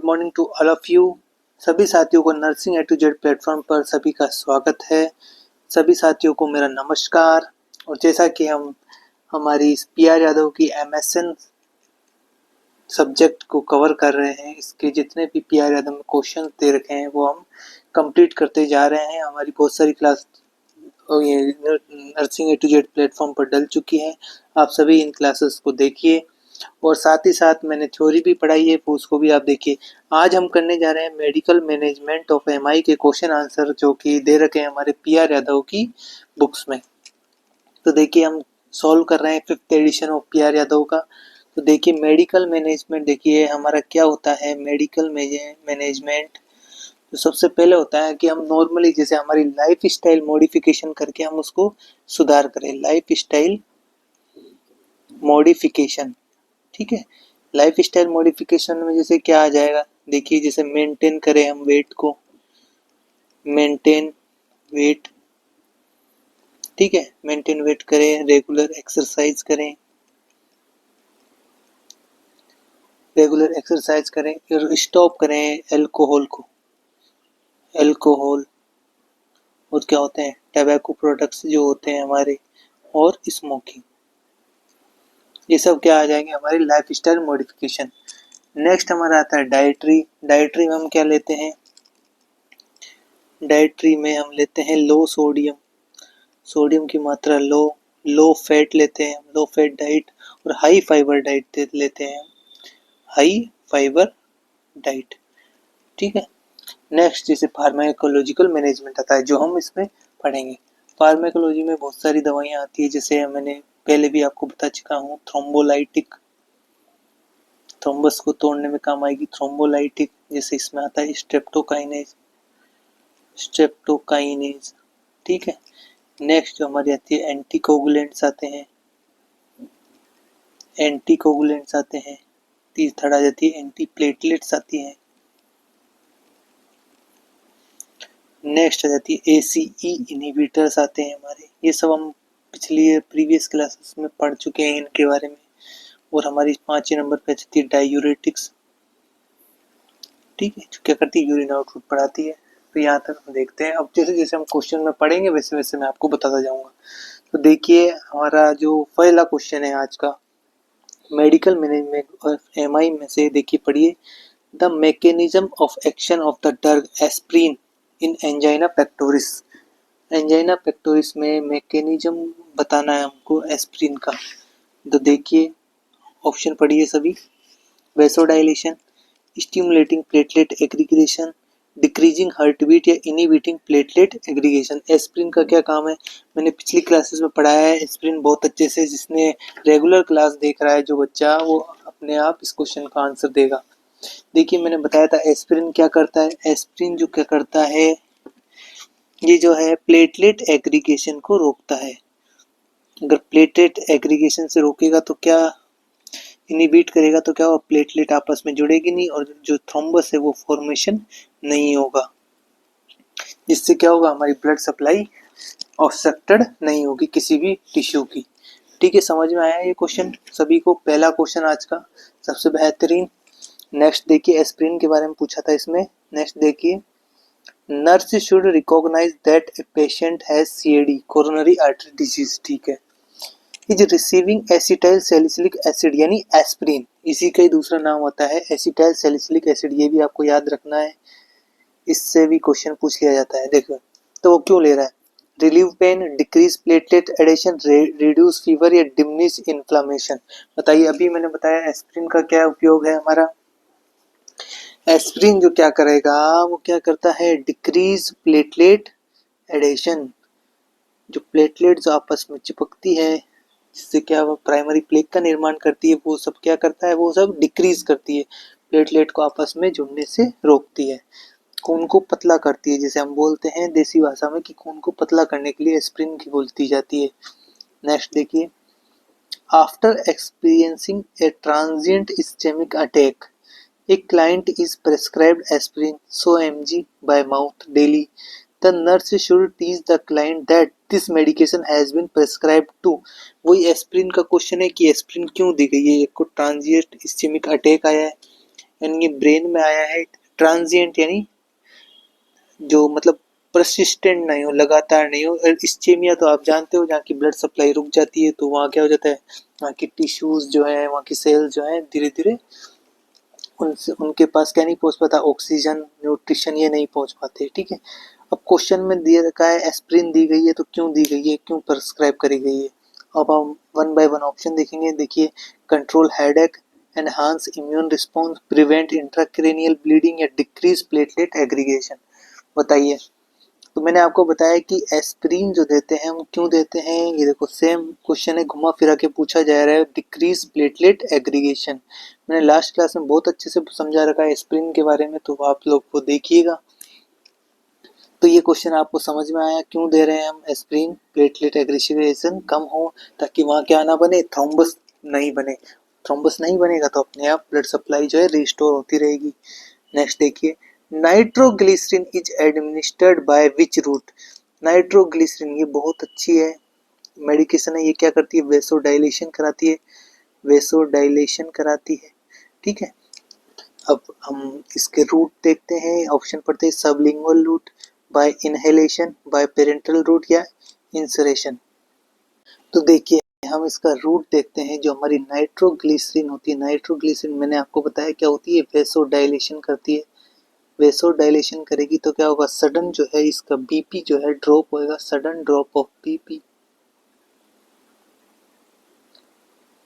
Morning to all of you. सभी साथियों को nursing A to Z platform पर सभी का स्वागत है। सभी साथियों को मेरा नमस्कार। और जैसा कि हम हमारी पी.आर. यादव की MSN सब्जेक्ट को कवर कर रहे हैं, इसके जितने भी पी.आर. यादव में क्वेश्चन दे रखे हैं वो हम कंप्लीट करते जा रहे हैं। हमारी बहुत सारी क्लास ये nursing A to Z platform पर डल चुकी है। आप सभी इन क्लासेस को देखिए और साथ ही साथ मैंने थ्योरी भी पढ़ाई है, उसको भी आप देखिए। आज हम करने जा रहे हैं मेडिकल मैनेजमेंट ऑफ MI के क्वेश्चन आंसर, जो कि दे रखे हैं हमारे पी.आर. यादव की बुक्स में। तो देखिए हम सॉल्व कर रहे हैं 5th addition of PR. Yadav का। तो देखिए मेडिकल मैनेजमेंट, देखिए हमारा क्या होता है मेडिकल मैनेजमेंट। तो सबसे पहले होता है कि हम नॉर्मली जैसे हमारी लाइफ स्टाइल मॉडिफिकेशन करके हम उसको सुधार करें। लाइफ स्टाइल मॉडिफिकेशन, ठीक है। लाइफ स्टाइल मॉडिफिकेशन में जैसे क्या आ जाएगा, देखिए जैसे मेंटेन करें हम वेट को, मेंटेन वेट, ठीक है, मेंटेन वेट करें, रेगुलर एक्सरसाइज करें, रेगुलर एक्सरसाइज करें और स्टॉप करें अल्कोहल को, अल्कोहल और क्या होते हैं टबैको प्रोडक्ट्स जो होते हैं हमारे, और स्मोकिंग। ये सब क्या आ जाएंगे हमारी लाइफ स्टाइल मॉडिफिकेशन। नेक्स्ट हमारा आता है डाइटरी। डाइटरी में हम क्या लेते हैं, डाइटरी में हम लेते हैं लो सोडियम, सोडियम की मात्रा लो, लो फैट लेते हैं, लो फैट डाइट, और हाई फाइबर डाइट लेते हैं, हाई फाइबर डाइट, ठीक है। नेक्स्ट जैसे फार्माकोलॉजिकल मैनेजमेंट आता है, जो हम इसमें पढ़ेंगे। फार्माकोलॉजी में बहुत सारी दवाइयाँ आती है, जैसे मैंने पहले भी आपको बता चुका हूँ, थ्रोम्बोलाइटिक, थ्रोम्बस को तोड़ने में काम आएगी थ्रोम्बोलाइटिक। जैसे इसमें आता है स्ट्रेप्टोकाइनेज, स्ट्रेप्टोकाइनेज, ठीक है। नेक्स्ट जो हमारी आती है एंटीकोगुलेंट्स आते हैं, एंटीकोगुलेंट्स आते हैं। थर्ड आ जाती है एंटी प्लेटलेट्स आती हैं। नेक्स्ट आ जाती है ACE इनहिबिटर्स आते हैं हमारे। ये सब हम पिछली प्रीवियस क्लासेस में पढ़ चुके हैं इनके बारे में। और हमारी 5वें नंबर पे आती है डायूरेटिक्स, ठीक है, जो क्या करती है यूरिन आउटपुट बढ़ाती है। तो यहाँ तक हम देखते हैं। अब जैसे जैसे हम क्वेश्चन में पढ़ेंगे वैसे वैसे मैं आपको बताता जाऊंगा। तो देखिए हमारा जो पहला क्वेश्चन है आज का मेडिकल मैनेजमेंट और MI में से, देखिए पढ़िए, the mechanism of action of the drug aspirin in angina pectoris. Angina pectoris में मैकेनिज्म बताना है हमको एस्प्रिन का। तो देखिए ऑप्शन पढ़िए सभी, vasodilation, stimulating platelet aggregation, decreasing heart beat या इनहिबिटिंग प्लेटलेट एग्रीगेशन। एस्प्रिन का क्या काम है, मैंने पिछली क्लासेस में पढ़ाया है एस्प्रिन बहुत अच्छे से। जिसने रेगुलर क्लास देख रहा है जो बच्चा, वो अपने आप इस क्वेश्चन का आंसर देगा। देखिए मैंने बताया था एस्प्रिन क्या करता है। एस्प्रिन जो क्या करता है, ये जो है प्लेटलेट एग्रीगेशन को रोकता है। अगर प्लेटलेट एग्रीगेशन से रोकेगा तो क्या, इनहिबिट करेगा तो क्या, वो प्लेटलेट आपस में जुड़ेगी नहीं और जो थ्रोम्बस है वो फॉर्मेशन नहीं होगा, जिससे क्या होगा हमारी ब्लड सप्लाई ऑब्स्ट्रक्टेड नहीं होगी किसी भी टिश्यू की। ठीक है, समझ में आया ये क्वेश्चन सभी को, पहला क्वेश्चन आज का सबसे बेहतरीन। नेक्स्ट देखिए एस्प्रिन के बारे में पूछा था इसमें। नेक्स्ट देखिए, nurse should recognise that a patient has CAD, coronary artery disease, ठीक है, is receiving acetyl salicylic acid यानी एस्प्रिन। इसी का ही दूसरा नाम होता है एसिटाइल सैलिसिलिक एसिड, ये भी आपको याद रखना है, इससे भी क्वेश्चन पूछ लिया जाता है। देखो तो वो क्यों ले रहा है, relieve pain, decrease platelet addition, reduce fever या डिमिनिश इन्फ्लामेशन। बताइए, अभी मैंने बताया एस्प्रिन का क्या उपयोग है हमारा। एस्प्रिन जो क्या करेगा, वो क्या करता है, डिक्रीज प्लेटलेट एडिशन, जो प्लेटलेट जो आपस में चिपकती है जिससे क्या वो प्राइमरी प्लेग का निर्माण करती है, वो सब क्या करता है, वो सब डिक्रीज करती है, प्लेटलेट को आपस में जुड़ने से रोकती है, खून को पतला करती है। जैसे हम बोलते हैं देसी भाषा में कि खून को पतला करने के लिए एस्प्रिन की बोलती जाती है। नेक्स्ट देखिए, after experiencing A transient ischaemic attack a client is prescribed aspirin 100 mg by mouth daily. The nurse should teach the client that this medication has been prescribed to। वही एस्प्रिन का question है कि aspirin क्यों दी गई है। एक को transient ischaemic attack आया है, यानी ब्रेन में आया है, ट्रांजिएंट यानी जो मतलब परसिस्टेंट नहीं हो, लगातार नहीं हो। और इस्चेमिया तो आप जानते हो, जहाँ की ब्लड सप्लाई रुक जाती है तो वहाँ क्या हो जाता है, वहाँ की टिश्यूज जो है, वहाँ की सेल्स जो है धीरे धीरे उनसे उनके पास क्या नहीं पहुंच पाता, ऑक्सीजन न्यूट्रिशन ये नहीं पहुंच पाते। ठीक है, अब क्वेश्चन में दिया रखा है एस्प्रिन दी गई है, तो क्यों दी गई है, क्यों प्रिस्क्राइब करी गई है। अब हम वन बाय वन ऑप्शन देखेंगे। देखिए, control headache, enhance immune response, prevent intracranial bleeding या डिक्रीज प्लेटलेट एग्रीगेशन। बताइए। तो मैंने आपको बताया कि एस्प्रिन जो देते हैं वो क्यों देते हैं। ये देखो सेम क्वेश्चन है, घुमा फिरा के पूछा जा रहा है, डिक्रीज प्लेटलेट एग्रीगेशन। मैंने लास्ट क्लास में बहुत अच्छे से समझा रखा है एस्प्रिन के बारे में, तो आप लोग को देखिएगा। तो ये क्वेश्चन आपको समझ में आया, क्यों दे रहे हैं हम एस्प्रिन, प्लेटलेट एग्रीगेशन कम हो, ताकि वहाँ क्या ना बने, थ्रोम्बस नहीं बने। थ्रोम्बस नहीं बनेगा तो अपने आप ब्लड सप्लाई जो है रिस्टोर होती रहेगी। नेक्स्ट देखिए, nitroglycerin is administered by which route. Nitroglycerin ये बहुत अच्छी है मेडिकेशन है, ये क्या करती है, वेसोडाइलेशन कराती है, वेसोडाइलेशन कराती है। ठीक है, अब हम इसके रूट देखते हैं, ऑप्शन पढ़ते हैं, sublingual route, by inhalation, by parenteral route या इंसरेशन। तो देखिए, हम इसका रूट देखते हैं। जो हमारी नाइट्रोग्लिसरीन होती है, नाइट्रोग्लिसरीन मैंने आपको बताया क्या होती है, वेसोडाइलेशन करती है। वेसोडाइलेशन करेगी तो क्या होगा, सडन जो है इसका बीपी जो है ड्रॉप होएगा, सडन ड्रॉप ऑफ बीपी।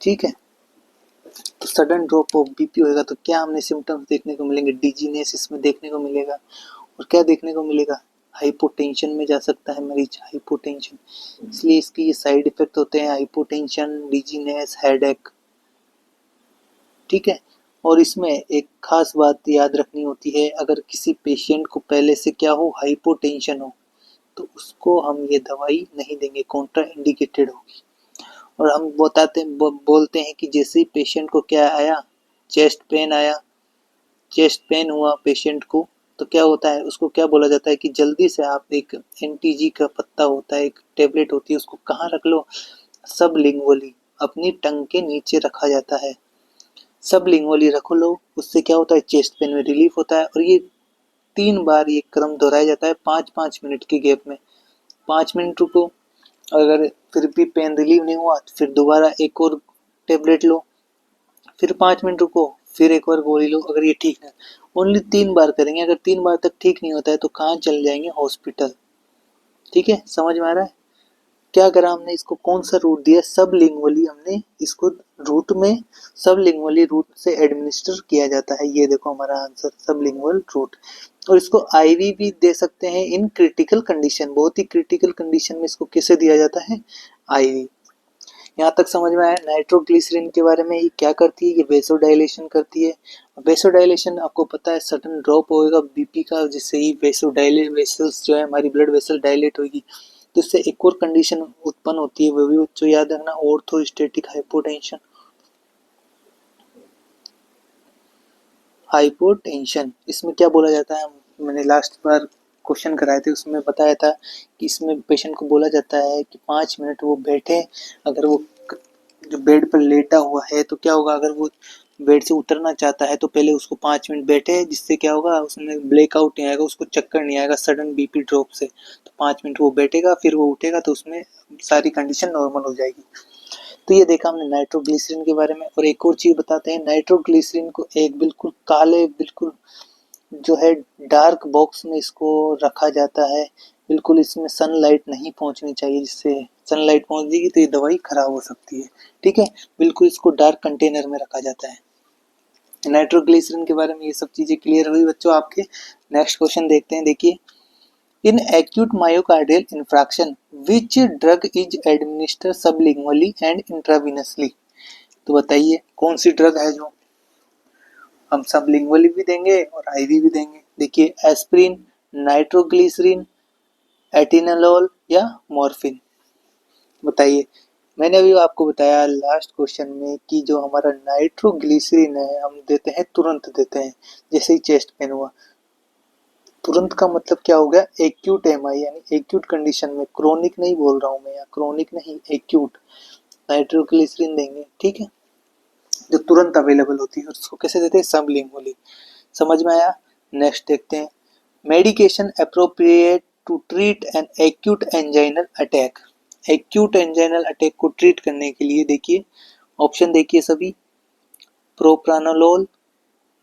ठीक है, तो सडन ड्रॉप ऑफ बीपी होएगा तो क्या हमें सिम्टम्स देखने को मिलेंगे, डिजीनेस इसमें देखने को मिलेगा, और क्या देखने को मिलेगा, हाइपोटेंशन में जा सकता है मरीज, हाइपोटेंशन। इसलिए इसके ये साइड इफेक्ट होते हैं, हाइपोटेंशन, डिजीनेस, हेडेक। ठीक है, और इसमें एक खास बात याद रखनी होती है, अगर किसी पेशेंट को पहले से क्या हो, हाइपोटेंशन हो, तो उसको हम ये दवाई नहीं देंगे, कॉन्ट्रा इंडिकेटेड होगी। और हम बोलते हैं कि जैसे ही पेशेंट को क्या आया, चेस्ट पेन आया, चेस्ट पेन हुआ पेशेंट को, तो क्या होता है, उसको क्या बोला जाता है कि जल्दी से आप एक एनटीजी का पत्ता होता है, एक टेबलेट होती है, उसको कहाँ रख लो, सबलिंगुअली, अपनी टंग के नीचे रखा जाता है। सबलिंगुअली रख लो, उससे क्या होता है, चेस्ट पेन में रिलीफ होता है। और ये 3 बार ये क्रम दोहराया जाता है 5-5 मिनट के गैप में। 5 मिनट रुको, अगर फिर भी पेन रिलीव नहीं हुआ तो फिर दोबारा एक और टेबलेट लो, फिर 5 मिनट रुको, फिर एक और गोली लो। अगर ये ठीक नहीं, ओनली 3 बार करेंगे, अगर 3 बार तक ठीक नहीं होता है तो कहाँ चल जाएंगे, हॉस्पिटल। ठीक है, समझ में आ रहा है। क्या करा हमने, इसको कौन सा रूट दिया, सबलिंगुअली हमने इसको रूट में, सबलिंगुअली रूट से एडमिनिस्टर किया जाता है। ये देखो हमारा आंसर, सबलिंगुअल रूट। और इसको आईवी भी दे सकते हैं इन क्रिटिकल कंडीशन, बहुत ही क्रिटिकल कंडीशन में इसको कैसे दिया जाता है, आईवी। यहाँ तक समझ में आया नाइट्रोग्लिसरीन के बारे में, ये क्या करती है, ये वेसोडाइलेशन करती है। वेसोडाइलेशन आपको पता है, सडन ड्रॉप होएगा बीपी का, जिससे ही वेसल्स जो है हमारी ब्लड वेसल डायलेट होगी, तो इससे एक और कंडीशन उत्पन्न होती है, वो भी बच्चों याद रखना, ऑर्थोस्टेटिक हाइपोटेंशन। हाइपोटेंशन इसमें क्या बोला जाता है, मैंने लास्ट बार क्वेश्चन कराए थे उसमें बताया था कि इसमें पेशेंट को बोला जाता है कि 5 मिनट वो बैठे, अगर वो जो बेड पर लेटा हुआ है तो क्या होगा, अगर वो बेड से उतरना चाहता है तो पहले उसको 5 मिनट बैठे, जिससे क्या होगा, उसमें ब्लैकआउट नहीं आएगा, उसको चक्कर नहीं आएगा सडन बीपी ड्रॉप से। तो 5 मिनट वो बैठेगा, फिर वो उठेगा तो उसमें सारी कंडीशन नॉर्मल हो जाएगी। तो ये देखा हमने नाइट्रोग्लिसरीन के बारे में। और एक और चीज बताते हैं, नाइट्रोग्लिसरीन को एक बिल्कुल काले, बिल्कुल जो है डार्क बॉक्स में इसको रखा जाता है। बिल्कुल इसमें सनलाइट नहीं पहुंचनी चाहिए, जिससे सनलाइट पहुंच जाएगी तो ये दवाई खराब हो सकती है। ठीक है, बिल्कुल इसको डार्क कंटेनर में रखा जाता है। नाइट्रोग्लिसरीन के बारे में ये सब चीजें क्लियर हुई बच्चों आपके। नेक्स्ट क्वेश्चन देखते हैं। देखिए, इन acute myocardial infraction which drug is administer sublingually and intravenously. तो बताइए कौन सी ड्रग है जो हम सबलिंगुअली भी देंगे और आईवी भी देंगे। देखिए, एस्प्रिन, नाइट्रोग्लिसरीन, एटिनोलोल या मॉर्फिन। बताइए। मैंने अभी आपको बताया लास्ट क्वेश्चन में कि जो हमारा नाइट्रोग्लिसरीन है हम देते हैं, तुरंत देते हैं जैसे ही चेस्ट पेन हुआ। तुरंत का मतलब क्या हो गया, एक्यूट एमआई, यानी एक्यूट कंडीशन में, क्रोनिक नहीं बोल रहा हूँ मैं यहाँ, क्रोनिक नहीं, एक्यूट नाइट्रोग्लिसरीन देंगे। ठीक है, जो तुरंत अवेलेबल होती है, उसको कैसे देते हैं, सबलिंगुअली। समझ में आया? नेक्स्ट देखते हैं, medication appropriate to treat an acute anginal attack. Acute anginal attack को ट्रीट करने के लिए देखिए ऑप्शन, देखिए सभी, प्रोप्रानोलोल,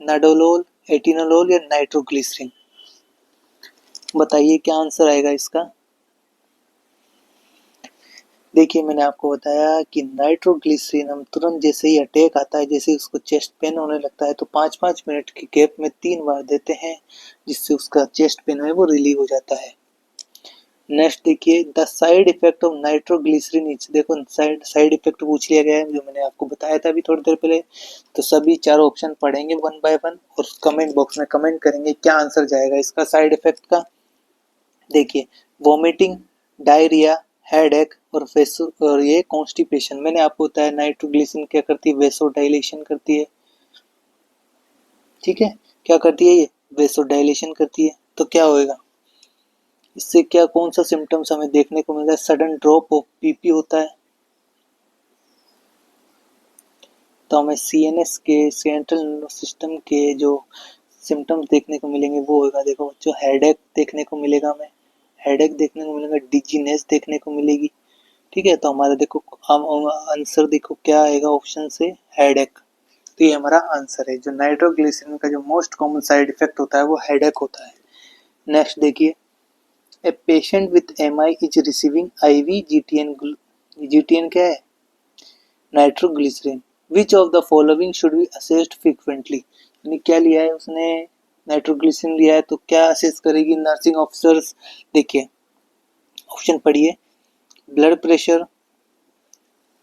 नाडोलोल, एटिनोलोल या नाइट्रोग्लिसरीन। बताइए क्या आंसर आएगा इसका। देखिए मैंने आपको बताया कि नाइट्रोग्लिसरीन हम तुरंत जैसे ही अटैक आता है, जैसे उसको चेस्ट पेन होने लगता है तो 5-5 मिनट के गैप में 3 बार देते हैं, जिससे उसका चेस्ट पेन है वो रिलीव हो जाता है। नेक्स्ट देखिए, the side effect of nitroglycerin is, देखो साइड इफेक्ट पूछ लिया गया है जो मैंने आपको बताया था अभी थोड़ी देर पहले। तो सभी चारों ऑप्शन पढ़ेंगे वन बाय वन और कमेंट बॉक्स में कमेंट करेंगे क्या आंसर जाएगा इसका साइड इफेक्ट का। देखिए, वॉमिटिंग, डायरिया, हेडेक और ये कॉन्स्टिपेशन। मैंने आपको बताया नाइट्रोग्लिसरीन क्या करती है, वेसोडाइलेशन करती है। ठीक है, क्या करती है ये, वेसोडाइलेशन करती है। तो क्या होएगा इससे, क्या कौन सा सिम्टम्स हमें देखने को मिलता है, सडन ड्रॉप ऑफ बीपी होता है। तो हमें सीएनएस के, सेंट्रल नर्वस सिस्टम के जो सिम्टम्स देखने को मिलेंगे वो होगा, देखो जो हेडेक देखने को मिलेगा, हमें हेडेक देखने को मिलेगा, डिजीनेस देखने को मिलेगी। ठीक है, तो हमारा देखो हम आंसर देखो क्या आएगा ऑप्शन से, हेडेक। तो ये हमारा आंसर है। जो नाइट्रोग्लिसरीन का जो मोस्ट कॉमन साइड इफेक्ट होता है वो हेडेक होता है। नेक्स्ट देखिए, a patient with MI is receiving IV GTN. GTN क्या है, nitroglycerin. Which of the following should be assessed frequently, यानी क्या लिया है उसने, नाइट्रोग्लिसरीन लिया है तो क्या असेस करेगी नर्सिंग ऑफिसर्स। देखिए ऑप्शन पढ़िए, blood pressure,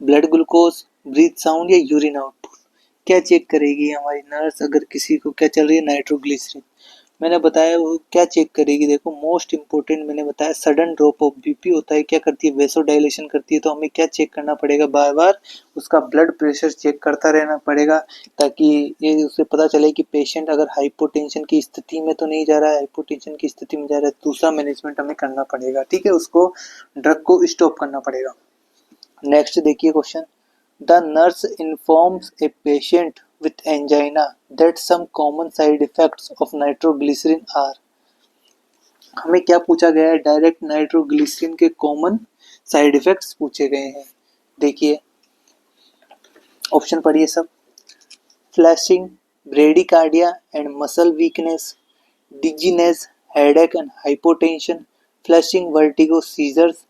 blood glucose, breath sound या यूरिन आउटपुट। क्या चेक करेगी हमारी नर्स अगर किसी को क्या चल रही है, नाइट्रोग्लिसरीन। मैंने बताया वो क्या चेक करेगी, देखो मोस्ट इंपोर्टेंट मैंने बताया सडन ड्रॉप ऑफ बीपी होता है, क्या करती है, वेसोडाइलेशन करती है। तो हमें क्या चेक करना पड़ेगा, बार बार उसका ब्लड प्रेशर चेक करता रहना पड़ेगा, ताकि ये उसे पता चले कि पेशेंट अगर हाइपोटेंशन की स्थिति में तो नहीं जा रहा है, हाइपोटेंशन की स्थिति में जा रहा है। दूसरा मैनेजमेंट हमें करना पड़ेगा, ठीक है, उसको ड्रग को स्टॉप करना पड़ेगा। नेक्स्ट देखिए question, the nurse informs a patient with angina that some common side effects of nitroglycerin are। हमें क्या पूछा गया है, डायरेक्ट नाइट्रोग्लिसरीन के कॉमन साइड इफेक्ट्स पूछे गए हैं। देखिए ऑप्शन पढ़िए सब, flashing, bradycardia and muscle weakness, dizziness, headache and hypotension, flashing, vertigo, seizures,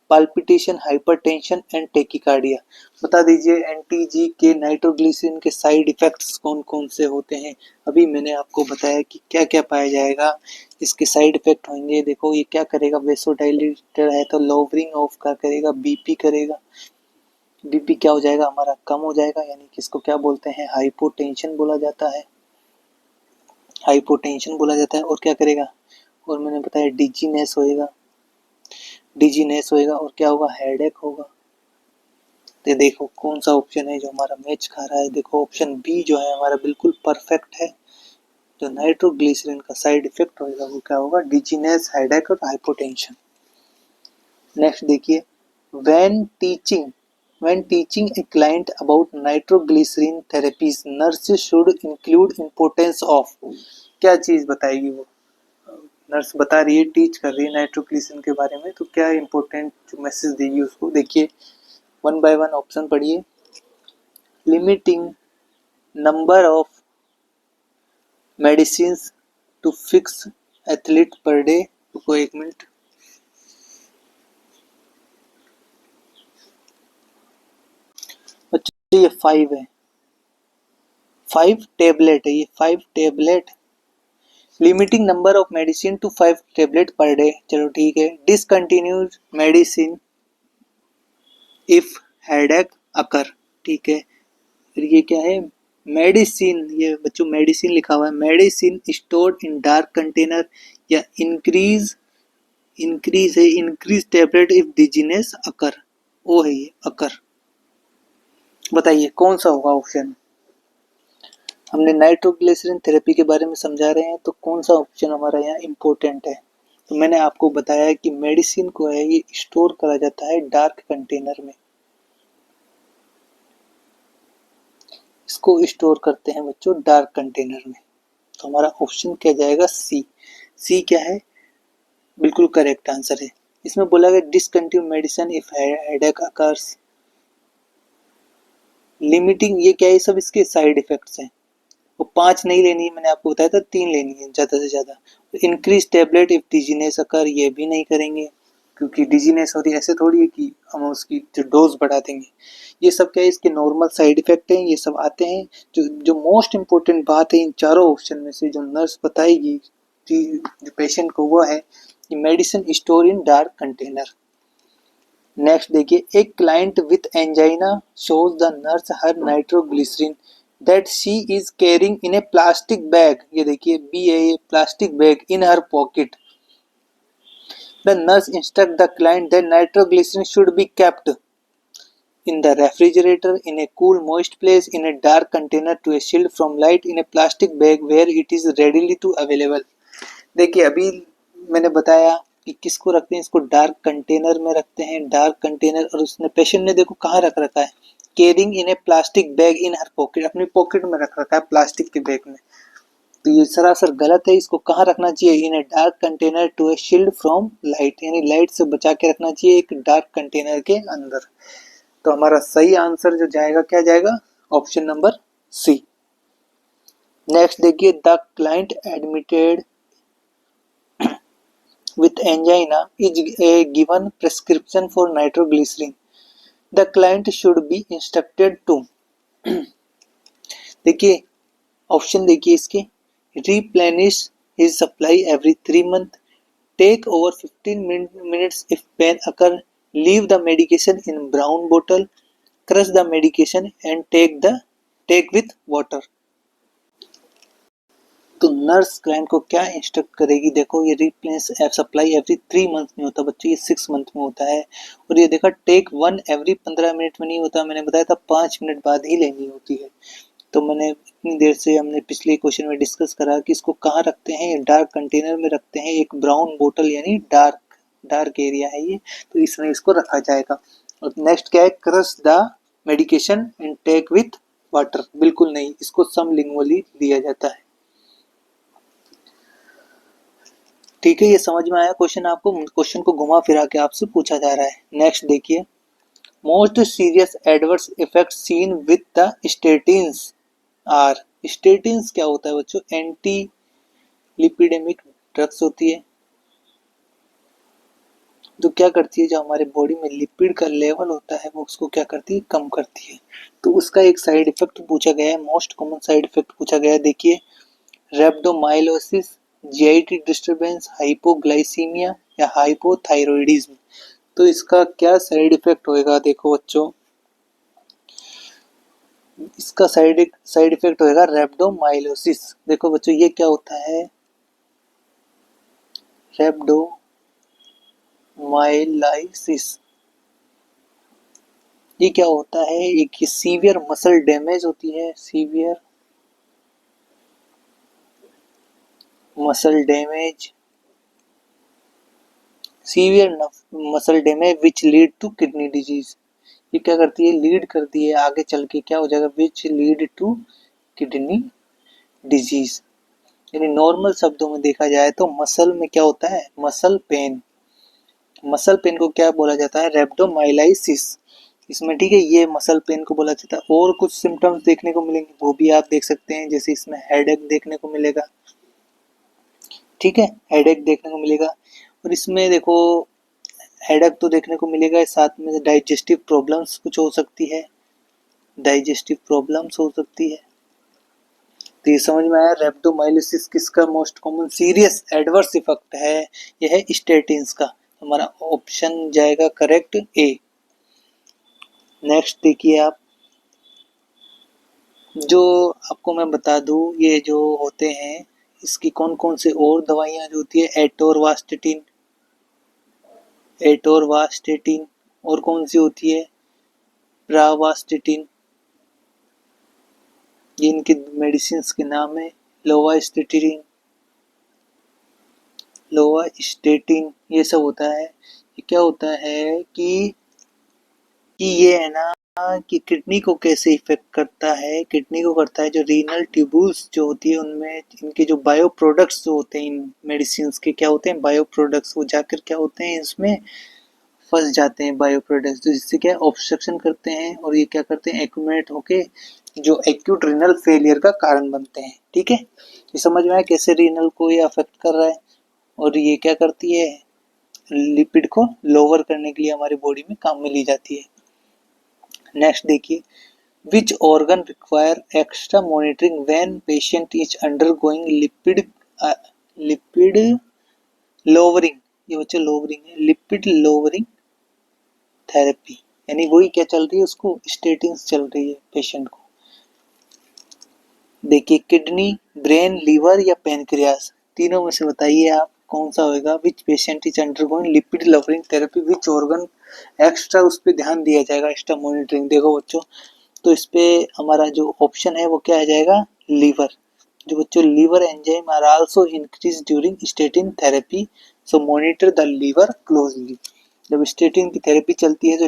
palpitation, hypertension and tachycardia. बता दीजिए एंटी-जी के नाइट्रोग्लिसरीन के साइड इफेक्ट्स कौन कौन से होते हैं। अभी मैंने आपको बताया कि क्या क्या पाया जाएगा, इसके साइड इफेक्ट होंगे। देखो ये क्या करेगा, वेसोडाइलेटर है तो लोवरिंग ऑफ का करेगा, बीपी करेगा, बीपी क्या हो जाएगा हमारा, कम हो जाएगा, यानी कि इसको क्या बोलते हैं, हाइपोटेंशन बोला जाता है, हाइपोटेंशन बोला जाता है। और क्या करेगा, और मैंने बताया डिजीनेस होएगा, डिजीनेस होएगा, और क्या होगा, हेडेक होगा। तो देखो कौन सा ऑप्शन है जो हमारा मैच खा रहा है, देखो ऑप्शन बी जो है हमारा बिल्कुल परफेक्ट है। जो नाइट्रोग्लिसरीन का साइड इफेक्ट होगा वो क्या होगा, डिजीनेस, हेडेक और हाइपोटेंशन। नेक्स्ट देखिए, when teaching a client about nitroglycerin therapies nurse should include importance of. क्या चीज बताएगी वो, नर्स बता रही है, टीच कर रही है नाइट्रोग्लिसरीन के बारे में, तो क्या इंपॉर्टेंट जो मैसेज देगी उसको। देखिए वन बाय वन ऑप्शन पढ़िए, limiting number of medicines to fix athlete per day. रुको एक मिनट, अच्छा ये 5 है, 5 टेबलेट है, ये 5 tablet, limiting number of medicine to 5 tablet per day. चलो ठीक है, discontinued medicine if headache occur. ठीक है, फिर ये क्या है, मेडिसिन, ये बच्चों मेडिसिन लिखा हुआ है, medicine stored in dark container, या इंक्रीज है, इंक्रीज टेबलेट इफ डिजीनेस अकर, वो है ये अकर। बताइए कौन सा होगा ऑप्शन। हमने नाइट्रोग्लिसरीन थेरेपी के बारे में समझा रहे हैं तो कौन सा ऑप्शन हमारा यहाँ इम्पोर्टेंट है। तो मैंने आपको बताया है कि मेडिसिन को है ये स्टोर करा जाता है डार्क कंटेनर में, इसको स्टोर करते हैं बच्चों डार्क कंटेनर में। तो हमारा ऑप्शन क्या जाएगा, सी। सी क्या है, बिल्कुल करेक्ट आंसर है। इसमें बोला गया discontinue medicine if headache occurs. Limiting, ये क्या है, सब इसके साइड इफेक्ट्स हैं। वो 5 नहीं लेनी है, मैंने आपको बताया था 3 लेनी है ज़्यादा से ज़्यादा। इंक्रीज टेबलेट इफ डिजीनेस अकर, ये भी नहीं करेंगे क्योंकि डिजीनेस होती है, ऐसे थोड़ी है कि हम उसकी जो डोज बढ़ा देंगे। ये सब क्या है, इसके नॉर्मल साइड इफेक्ट हैं, ये सब आते हैं। जो मोस्ट इम्पोर्टेंट बात है इन चारों ऑप्शन में से जो नर्स बताएगी जो पेशेंट को, वो है कि medicine store in dark container. Next देखिए, एक client with angina shows the nurse her nitroglycerin that she is carrying in a plastic bag. ये देखिए be a plastic bag in her pocket. The nurse instruct the client that nitroglycerin should be kept in the refrigerator, in a cool moist place, in a dark container to a shield from light, in a plastic bag where it is readily to available। देखिए अभी मैंने बताया कि किसको रखते हैं, इसको dark container में रखते हैं, डार्क कंटेनर। और उसने पेशेंट ने देखो कहाँ रख रखा है, carrying in a plastic bag in her pocket, अपनी पॉकेट में रख रखा है प्लास्टिक के बैग में। तो ये सरासर गलत है, इसको कहाँ रखना चाहिए, in a dark container to a shield from light, यानी लाइट से बचा के रखना चाहिए एक डार्क कंटेनर के अंदर। तो हमारा सही आंसर जो जाएगा क्या जाएगा, ऑप्शन नंबर सी। नेक्स्ट देखिए, the client admitted with angina is given prescription for nitroglycerin, the client should be instructed to देखिए ऑप्शन देखिए इसके, replenish his supply every 3 months, take over 15 minutes if pain occur, leave the medication in brown bottle, crush the medication and take with water। तो nurse client को क्या instruct करेगी, देखो ये replace supply every 3 month में होता है बच्चों, ये 6 मंथ में होता है। और ये देखा टेक 1 एवरी 15 मिनट में नहीं होता, मैंने बताया था 5 मिनट बाद ही लेनी होती है। तो मैंने इतनी देर से हमने पिछले क्वेश्चन में डिस्कस करा कि इसको कहाँ रखते हैं, डार्क कंटेनर में रखते हैं, एक ब्राउन बोतल यानी डार्क एरिया है ये, तो इसमें इसको रखा जाएगा। और नेक्स्ट क्या है, crush the medication and take with water, बिल्कुल नहीं, इसको समलिंगुअली दिया जाता है। ठीक है, ये समझ में आया क्वेश्चन आपको, क्वेश्चन को घुमा फिरा के आपसे पूछा जा रहा है। नेक्स्ट देखिए, most serious adverse effect seen with the statins are. Statins क्या होता है बच्चों, एंटी लिपिडेमिक ड्रग्स होती है, जो क्या करती है, जो हमारे बॉडी में लिपिड का लेवल होता है वो उसको क्या करती है, कम करती है। तो उसका एक साइड इफेक्ट पूछा गया है, मोस्ट कॉमन साइड इफेक्ट पूछा गया है। देखिए, रेब्डोमाइलोसिस, जीआईटी डिस्टर्बेंस, हाइपोग्लाइसीमिया या हाइपोथायरॉयडिज्म। तो इसका क्या साइड इफेक्ट होएगा, देखो बच्चों, इसका साइड इफेक्ट होएगा रेब्डोमाइलोसिस। देखो बच्चों ये क्या होता है, रेब्डोमाइलाइसिस, ये क्या होता है, एक सीवियर मसल डैमेज होती है, severe muscle damage, severe muscle damage which lead to kidney disease. ये क्या करती है, लीड करती है आगे चल के, क्या हो जाएगा, which lead to kidney disease. यानी नॉर्मल शब्दों में देखा जाए तो मसल में क्या होता है, मसल पेन, मसल पेन को क्या बोला जाता है, रेब्डोमाइलाइसिस। इसमें ठीक है, ये मसल पेन को बोला जाता है। और कुछ सिम्टम्स देखने को मिलेंगे, वो भी आप देख सकते हैं, जैसे इसमें हेडेक देखने को मिलेगा, ठीक है, हेडेक देखने को मिलेगा। और इसमें देखो हेडेक तो देखने को मिलेगा, साथ में डाइजेस्टिव प्रॉब्लम्स कुछ हो सकती है, डाइजेस्टिव प्रॉब्लम्स हो सकती है। तो ये समझ में आया, रेब्डोमाइलिसिस किसका most common serious adverse effect है, यह है स्टेटिन्स का। हमारा ऑप्शन जाएगा करेक्ट ए। नेक्स्ट देखिए आप, जो आपको मैं बता दूं, ये जो होते हैं इसकी कौन कौन से और दवाइयाँ जो होती है, एटोरवास्टेटिन, और कौन सी होती है, प्रावास्टेटिन, ये इनके मेडिसिन के नाम है। लोवास्टेटिन ये सब होता है। ये क्या होता है कि ये है ना कि किडनी को कैसे इफेक्ट करता है। किडनी को करता है जो रीनल ट्यूबुल्स जो होती है उनमें इनके जो बायो प्रोडक्ट्स जो होते हैं इन मेडिसिन के क्या होते हैं बायो प्रोडक्ट्स, वो जाकर क्या होते हैं इसमें फंस जाते हैं बायो प्रोडक्ट्स, तो जिससे क्या ऑब्स्ट्रक्शन करते हैं और ये क्या करते हैं एक्यूमुलेट होके जो एक्यूट रीनल फेलियर का कारण बनते हैं। ठीक है, ये समझ में आया कैसे रीनल को ये अफेक्ट कर रहा है। और ये क्या करती है, लिपिड को लोअर करने के लिए हमारी बॉडी में काम में ली जाती है। नेक्स्ट देखिए, which organ require extra monitoring when patient is undergoing lipid lowering, ये बच्चे लोअरिंग है, लिपिड लोअरिंग थेरेपी, यानी वही क्या चल रही है उसको स्टेटिंस चल रही है पेशेंट को। देखिए किडनी, ब्रेन, लीवर या पेनक्रियास, तीनों में से बताइए आप कौन सा होगा। Which patient is undergoing lipid lowering therapy, which organ extra उस पर ध्यान दिया जाएगा, एक्स्ट्रा मॉनिटरिंग। देखो बच्चों, तो इस पे हमारा जो ऑप्शन है वो क्या आ जाएगा, लीवर। जो बच्चों liver enzyme are also increase during statin therapy, so monitor the liver closely. जब स्टेटिन की थेरेपी चलती है तो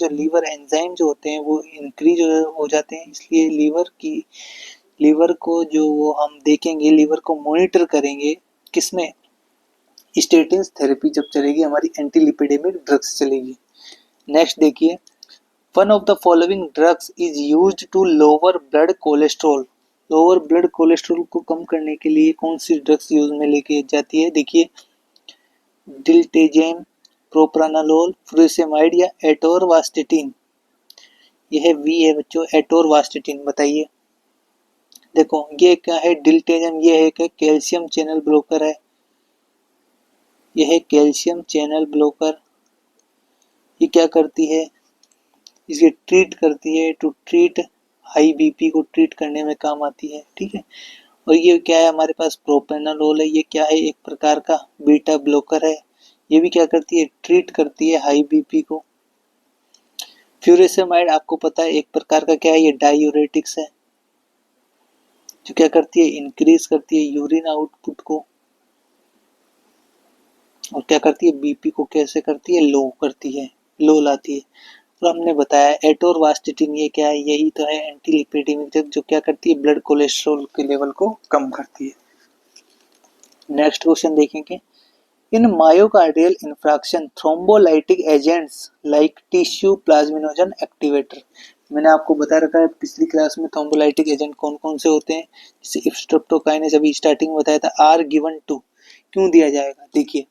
लीवर एंजाइम जो होते हैं वो इंक्रीज हो जाते हैं, इसलिए लीवर को जो वो हम देखेंगे, लीवर को मॉनिटर करेंगे किसमें, स्टेटिन थेरेपी जब चलेगी, हमारी एंटीलिपिडेमिक ड्रग्स चलेगी। नेक्स्ट देखिए, one of the following drugs is used to lower blood cholesterol, lower blood cholesterol को कम करने के लिए कौन सी ड्रग्स यूज में लेके जाती है। देखिए डिल्टेजेम, प्रोप्रानालोल, फ्यूरासेमाइड या एटोरवास्टेटिन। यह वी है बच्चों, एटोरवास्टेटिन, बताइए। देखो ये क्या है, डिल्टेजम, ये एक कैल्शियम चैनल ब्लॉकर है, यह है कैल्शियम चैनल ब्लॉकर। ये क्या करती है, इसे ट्रीट करती है, टू ट्रीट हाई बीपी को ट्रीट करने में काम आती है। ठीक है, और ये क्या है हमारे पास प्रोपेनालोल है, ये क्या है एक प्रकार का बीटा ब्लॉकर है, ये भी क्या करती है, ट्रीट करती है हाई बीपी को। फ्यूरासेमाइड आपको पता है एक प्रकार का क्या है, ये डायूरेटिक्स है, जो क्या करती है, इंक्रीज करती है यूरिन आउटपुट को, और क्या करती है, बीपी को कैसे करती है, लो करती है, लो लाती है। और हमने बताया एटोरवास्टेटिन, ये क्या है, यही तो है एंटीलिपिडेमिक ड्रग, जो क्या करती है, ब्लड कोलेस्ट्रॉल के लेवल को कम करती है। नेक्स्ट क्वेश्चन देखेंगे, in myocardial infarction thrombolytic agents like tissue plasminogen activator. मैंने आपको बता रखा है पिछली क्लास में थ्रोम्बोलाइटिक एजेंट कौन कौन से होते हैं, जैसे स्ट्रेप्टोकाइनेस अभी स्टार्टिंग में बताया था, आर गिवन टू क्यों दिया जाएगा। देखिए,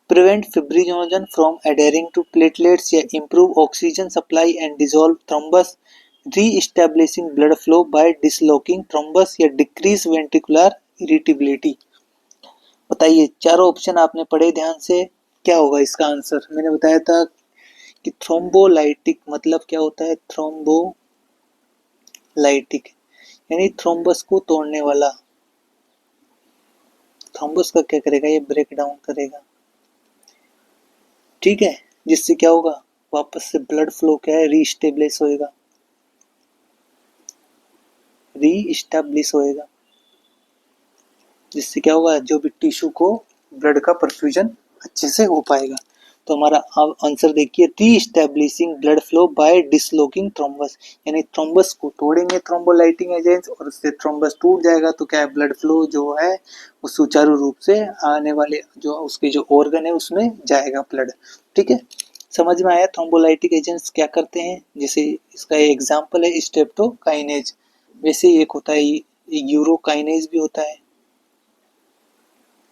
prevent fibrinogen from adhering to platelets या improve oxygen supply and dissolve thrombus, re-establishing blood flow by dislocking thrombus या डिक्रीज वेंट्रिकुलर इरिटेबिलिटी। बताइए चारों ऑप्शन आपने पढ़े ध्यान से, क्या होगा इसका आंसर। मैंने बताया था कि थ्रोम्बोलाइटिक मतलब क्या होता है, थ्रोम्बोलाइटिक यानी थ्रोम्बस को तोड़ने वाला। थ्रोम्बस का क्या करेगा, ये ब्रेक डाउन करेगा। ठीक है, जिससे क्या होगा, वापस से ब्लड फ्लो क्या है, रीस्टेब्लिश होएगा, रीस्टेब्लिश होएगा, जिससे क्या होगा, जो भी टिश्यू को ब्लड का परफ्यूजन अच्छे से हो पाएगा। तो हमारा आंसर देखिए, री-एस्टैब्लिशिंग blood flow by dislocking thrombus, यानी थ्रोम्बस को तोड़ेंगे थ्रोम्बोलाइटिंग एजेंट्स और उससे थ्रोम्बस टूट जाएगा, तो क्या है, ब्लड फ्लो जो है वो सुचारू रूप से आने वाले जो उसके जो ऑर्गन है उसमें जाएगा ब्लड। ठीक है, समझ में आया थ्रोम्बोलाइटिक एजेंट्स क्या करते हैं। जैसे इसका एग्जाम्पल है स्ट्रेप्टोकाइनेज, वैसे एक होता है यूरोकाइनेज भी होता है।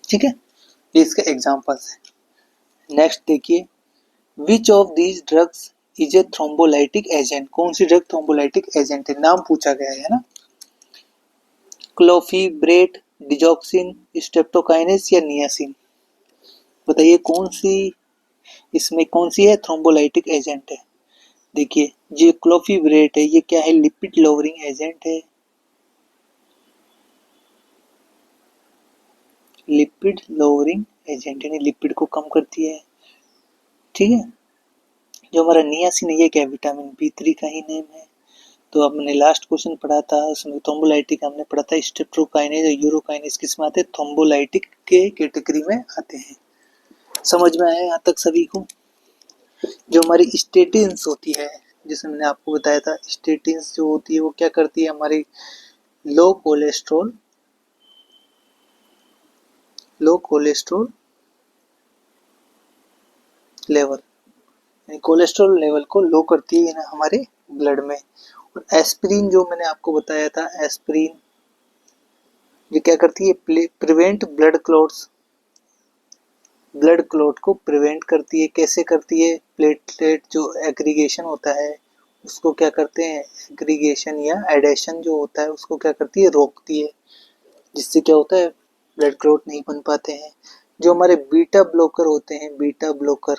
ठीक है, ये इसके एग्जाम्पल्स है। नेक्स्ट देखिए, which of these drugs is a thrombolytic agent, कौन सी ड्रग थ्रोम्बोलाइटिक एजेंट है, नाम पूछा गया है ना। क्लोफिब्रेट, डिजॉक्सिन, स्ट्रेप्टोकाइनेस या नियासिन। बताइए कौन सी इसमें कौन सी है थ्रोम्बोलाइटिक एजेंट है। देखिए जो क्लोफिब्रेट है ये क्या है, लिपिड लोअरिंग एजेंट है, लिपिड लोअरिंग एजेंट यानी लिपिड को कम करती है। ठीक है, जो हमारा नियासिन है ये क्या है, विटामिन बी3 का ही नेम है। तो हमने लास्ट क्वेश्चन पढ़ा था उसमें थ्रोम्बोलाइटिक हमने पढ़ा था, स्ट्रेप्टोकाइनेज और यूरोकाइनेज किस में आते हैं, थ्रोम्बोलाइटिक के कैटेगरी में आते हैं। समझ में आया यहाँ तक सभी को। जो हमारी स्टेटिन्स होती है जैसे मैंने आपको बताया था, स्टेटिन्स जो होती है वो क्या करती है, हमारी लो कोलेस्ट्रॉल लेवल, कोलेस्ट्रॉल लेवल को लो करती है ना हमारे ब्लड में। और एस्पिरिन जो मैंने आपको बताया था, एस्पिरिन ये क्या करती है, प्रिवेंट ब्लड क्लॉट को प्रिवेंट करती है। कैसे करती है, प्लेटलेट जो एग्रीगेशन होता है उसको क्या करते हैं, एग्रीगेशन या एडेशन जो होता है उसको क्या करती है, रोकती है, जिससे क्या होता है, ब्लड क्लॉट नहीं बन पाते हैं। जो हमारे बीटा ब्लॉकर होते हैं, बीटा ब्लॉकर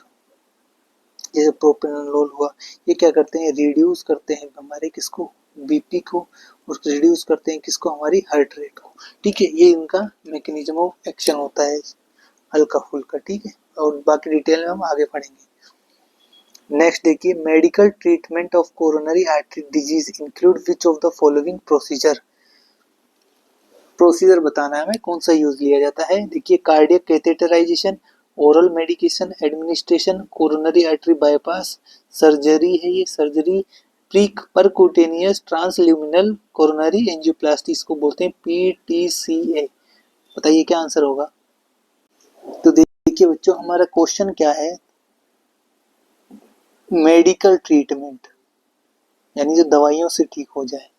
जैसे प्रोप्रानोलोल हुआ, ये क्या करते हैं, रिड्यूस करते हैं हमारे किसको, बीपी को, और रिड्यूस करते हैं किसको, हमारी हार्ट रेट को। ठीक है, ये इनका मैकेनिज्म ऑफ एक्शन होता है हल्का फुल्का। ठीक है, और बाकी डिटेल में हम आगे पढ़ेंगे। नेक्स्ट देखिए, medical treatment of coronary artery disease include which of the following procedure बताना है हमें, कौन सा यूज लिया जाता है। देखिए, cardiac catheterisation, oral medication administration, coronary artery bypass, surgery है ये surgery, pre percutaneous transluminal coronary angioplasty, इसको बोलते हैं PTCA। बताइए क्या आंसर होगा। तो देखिए बच्चों, हमारा क्वेश्चन क्या है, मेडिकल ट्रीटमेंट यानी जो दवाइयों से ठीक हो जाए।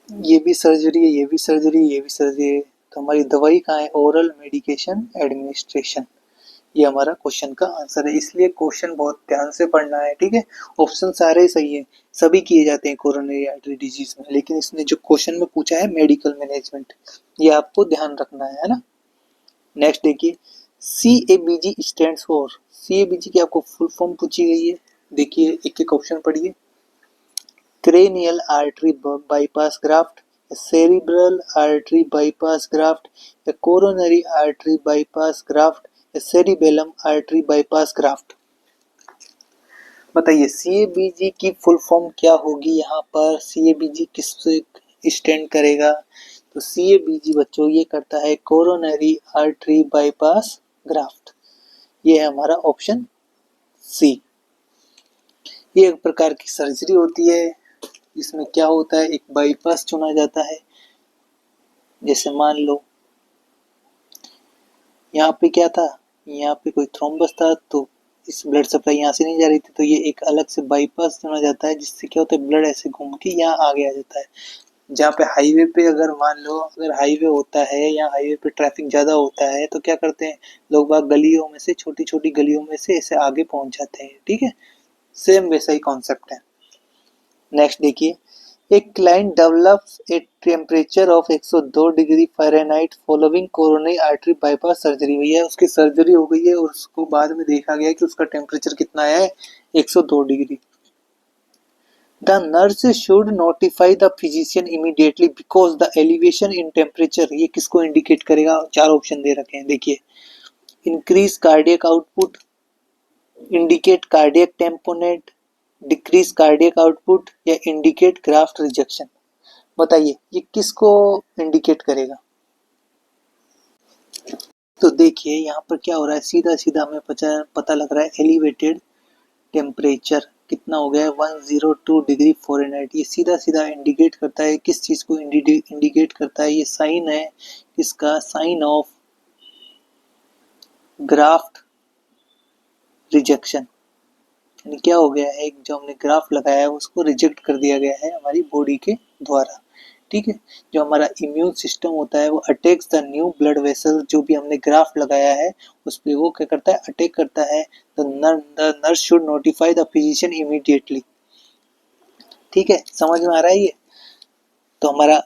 ये भी सर्जरी है, ये भी सर्जरी, ये भी सर्जरी है, तो हमारी दवाई कहाँ है, ओरल मेडिकेशन एडमिनिस्ट्रेशन। ये हमारा क्वेश्चन का आंसर है, इसलिए क्वेश्चन बहुत ध्यान से पढ़ना है। ठीक है, ऑप्शन सारे सही है, सभी किए जाते हैं कोरोनरी आर्टरी डिजीज में, लेकिन इसने जो क्वेश्चन में पूछा है मेडिकल मैनेजमेंट, ये आपको ध्यान रखना है ना। नेक्स्ट देखिए, CABG स्टैंड्स फॉर, CABG की आपको फुल फॉर्म पूछी गई है। देखिए एक एक ऑप्शन पढ़िए, cranial artery bypass graft, cerebral artery bypass graft, या कोरोनरी आर्टरी बाईपास ग्राफ्ट, या सेरिबेलम आर्टरी बाईपास ग्राफ्ट। बताइए CABG की फुल फॉर्म क्या होगी, यहाँ पर CABG किस स्टैंड करेगा। तो CABG बच्चों ये करता है कोरोनरी आर्टरी बाईपास ग्राफ्ट। ये है हमारा ऑप्शन सी। ये एक प्रकार की सर्जरी होती है, इसमें क्या होता है, एक बाईपास चुना जाता है। जैसे मान लो यहाँ पे क्या था, यहाँ पे कोई थ्रोम्बस था, तो इस ब्लड सप्लाई यहाँ से नहीं जा रही थी, तो ये एक अलग से बाईपास चुना जाता है, जिससे क्या होता है, ब्लड ऐसे घूम के यहाँ आगे आ जाता है। जहाँ पे हाईवे पे अगर मान लो अगर हाईवे होता है या हाईवे पे ट्रैफिक ज़्यादा होता है, तो क्या करते हैं लोग बाग, गलियों में से, छोटी छोटी गलियों में से ऐसे आगे पहुँच जाते हैं। ठीक है, सेम वैसा ही कॉन्सेप्ट है। नेक्स्ट देखिए, एक client develops a temperature of 102 degree Fahrenheit following coronary artery bypass surgery. भैया उसकी सर्जरी हो गई है और उसको बाद में देखा गया कि उसका टेम्परेचर कितना है, 102 degree. The nurse should notify the physician immediately because the elevation in temperature, ये किसको इंडिकेट करेगा, चार ऑप्शन दे रखे हैं। देखिए, increase cardiac output, indicate cardiac tamponade, decrease cardiac output, या इंडिकेट ग्राफ्ट रिजेक्शन। बताइए ये किसको इंडिकेट करेगा। तो देखिए यहाँ पर क्या हो रहा है, सीधा सीधा हमें पता लग रहा है, एलिवेटेड टेम्परेचर कितना हो गया है, 102 डिग्री फ़ारेनहाइट। ये सीधा सीधा इंडिकेट करता है, किस चीज़ को इंडिकेट करता है, ये साइन है इसका, साइन ऑफ ग्राफ्ट रिजेक्शन। यानी क्या हो गया है, जो हमने ग्राफ लगाया है उसको रिजेक्ट कर दिया गया है हमारी बॉडी के द्वारा। ठीक है, जो हमारा इम्यून सिस्टम होता है वो attacks the new blood vessel, जो भी हमने ग्राफ लगाया है उस पर वो क्या करता है, अटैक करता है। The nurse should notify the physician immediately. ठीक है, समझ में आ रहा है ये। तो हमारा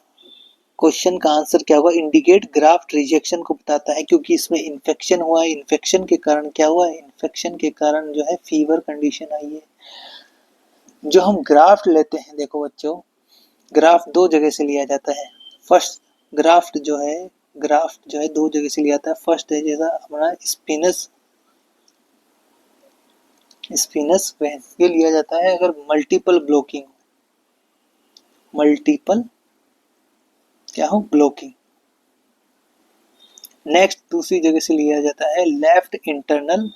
क्वेश्चन का आंसर क्या होगा, इंडिकेट ग्राफ्ट रिजेक्शन को बताता है, क्योंकि इसमें इन्फेक्शन हुआ है। इन्फेक्शन के कारण क्या हुआ है, इन्फेक्शन के कारण जो है फीवर कंडीशन आई है। जो हम ग्राफ्ट लेते हैं, देखो बच्चों, ग्राफ्ट दो जगह से लिया जाता है। फर्स्ट ग्राफ्ट जो है, ग्राफ्ट जो है दो जगह से लिया जाता है। फर्स्ट है जैसा हमारा स्पिनस वेन, ये लिया जाता है अगर मल्टीपल ब्लॉकिंग, मल्टीपल क्या हो, ब्लॉकिंग। नेक्स्ट दूसरी जगह से लिया जाता है left internal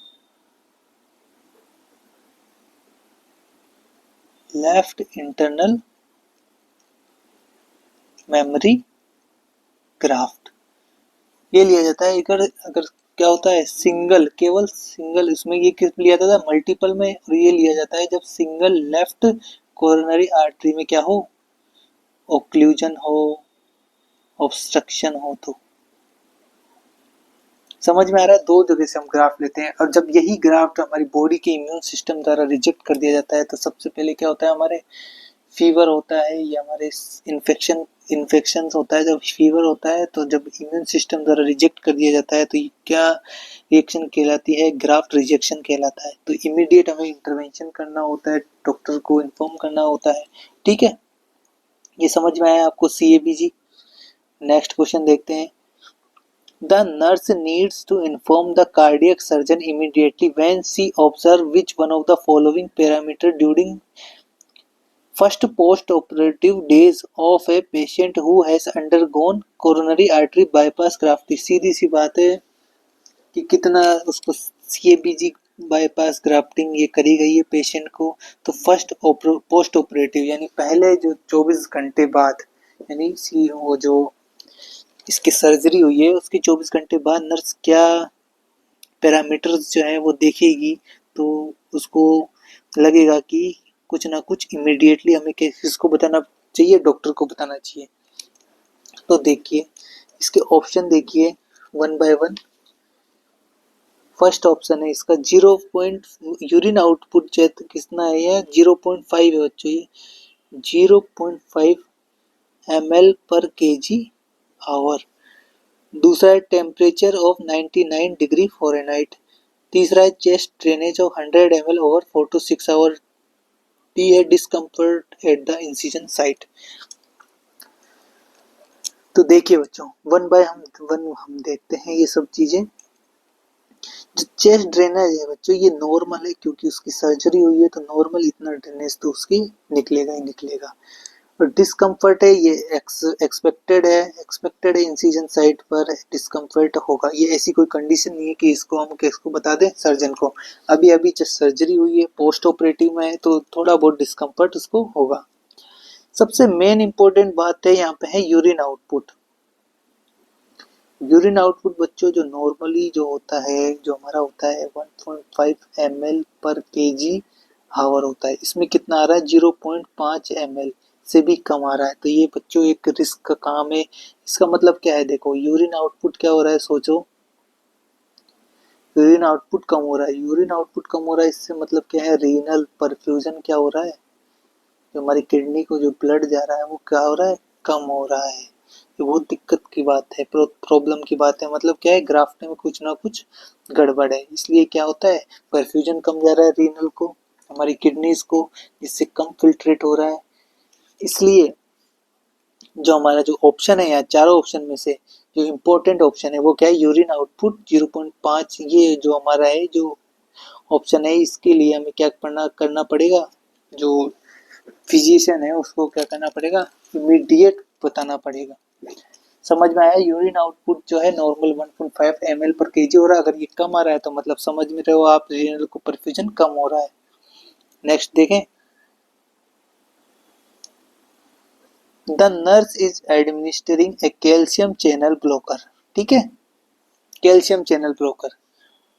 left internal memory graft, ये लिया जाता है। अगर अगर क्या होता है सिंगल, केवल सिंगल, इसमें ये किस लिया जाता है मल्टीपल में, और ये लिया जाता है जब सिंगल लेफ्ट कोरोनरी आर्टरी में क्या हो, ओक्लूजन हो, ऑब्स्ट्रक्शन हो। तो समझ में आ रहा है, दो जगह से हम ग्राफ्ट लेते हैं, और जब यही ग्राफ्ट हमारी बॉडी के इम्यून सिस्टम द्वारा रिजेक्ट कर दिया जाता है तो सबसे पहले क्या होता है, हमारे फीवर होता है, या हमारे इन्फेक्शन होता है। जब फीवर होता है तो जब इम्यून सिस्टम द्वारा रिजेक्ट कर दिया जाता है तो ये क्या रिएक्शन कहलाती है, ग्राफ्ट रिजेक्शन कहलाता है। तो इमीडिएट हमें इंटरवेंशन करना होता है, डॉक्टर को इन्फॉर्म करना होता है। ठीक है, ये समझ में आया आपको CABG। नेक्स्ट क्वेश्चन देखते हैं। The nurse needs to inform the cardiac surgeon immediately when she observes which one of the following parameters during first post-operative days of a patient who has undergone coronary artery bypass grafting। सीधी सी बात है कि कितना उसको CABG bypass grafting ये करी गई है patient को। तो फर्स्ट पोस्ट ऑपरेटिव यानी पहले जो 24 घंटे बाद, यानी वो जो इसकी सर्जरी हुई है उसके 24 घंटे बाद नर्स क्या पैरामीटर्स जो है वो देखेगी, तो उसको लगेगा कि कुछ ना कुछ इमीडिएटली हमें किसको बताना चाहिए, डॉक्टर को बताना चाहिए। तो देखिए इसके ऑप्शन देखिए one by one. First option है इसका 0. यूरिन आउटपुट जो है तो कितना है, यह 0.5 है बच्चों, ये 0.5 ml पर kg आवर। दूसरा है टेम्परेचर ऑफ 99 डिग्री फ़ारेनहाइट। तीसरा है chest drainage of 100 ml over 4 to 6 hour. D है discomfort at the incision site. तो देखिए बच्चों वन बाय हम देखते हैं ये सब चीजें। जो चेस्ट ड्रेनेज है बच्चों ये नॉर्मल है, क्योंकि उसकी सर्जरी हुई है तो नॉर्मल इतना ड्रेनेज तो उसकी निकलेगा ही निकलेगा। और डिस्कम्फर्ट है ये एक्सपेक्टेड है इंसिजन साइट पर डिस्कम्फर्ट होगा। ये ऐसी कोई कंडीशन नहीं है कि इसको हम किसको बता दें, सर्जन को। अभी अभी जब सर्जरी हुई है पोस्ट ऑपरेटिव में है तो थोड़ा बहुत डिस्कम्फर्ट उसको होगा। सबसे मेन इंपॉर्टेंट बात है यहाँ पे है यूरिन आउटपुट। यूरिन आउटपुट बच्चों जो नॉर्मली जो होता है, जो हमारा होता है 1.5 ml पर kg हावर होता है, इसमें कितना आ रहा है 0.5 ml से भी कम आ रहा है। तो ये बच्चों एक रिस्क का काम है। इसका मतलब क्या है, देखो यूरिन आउटपुट क्या हो रहा है, सोचो यूरिन आउटपुट कम हो रहा है, यूरिन आउटपुट कम हो रहा है, इससे मतलब क्या है रीनल परफ्यूजन क्या हो रहा है, जो हमारी किडनी को जो ब्लड जा रहा है वो क्या हो रहा है, कम हो रहा है। ये बहुत दिक्कत की बात है, प्रॉब्लम की बात है। मतलब क्या है ग्राफ्ट में कुछ ना कुछ गड़बड़ है, इसलिए क्या होता है परफ्यूजन कम जा रहा है रीनल को, हमारी किडनीज को, जिससे कम फिल्ट्रेट हो रहा है। इसलिए जो हमारा जो ऑप्शन है यहाँ चारों ऑप्शन में से जो इम्पोर्टेंट ऑप्शन है वो क्या है, यूरिन आउटपुट 0.5। ये जो हमारा है जो ऑप्शन है इसके लिए हमें क्या करना पड़ेगा, जो फिजिशियन है उसको क्या करना पड़ेगा, इमीडिएट बताना पड़ेगा। समझ में आया। यूरिन आउटपुट जो है नॉर्मल 1.5 ml पर kg हो रहा है, अगर ये कम आ रहा है तो मतलब समझ में रहे हो आप रीनल को परफ्यूजन कम हो रहा है। नेक्स्ट देखें, the nurse is administering a calcium channel blocker. ठीक है, calcium channel blocker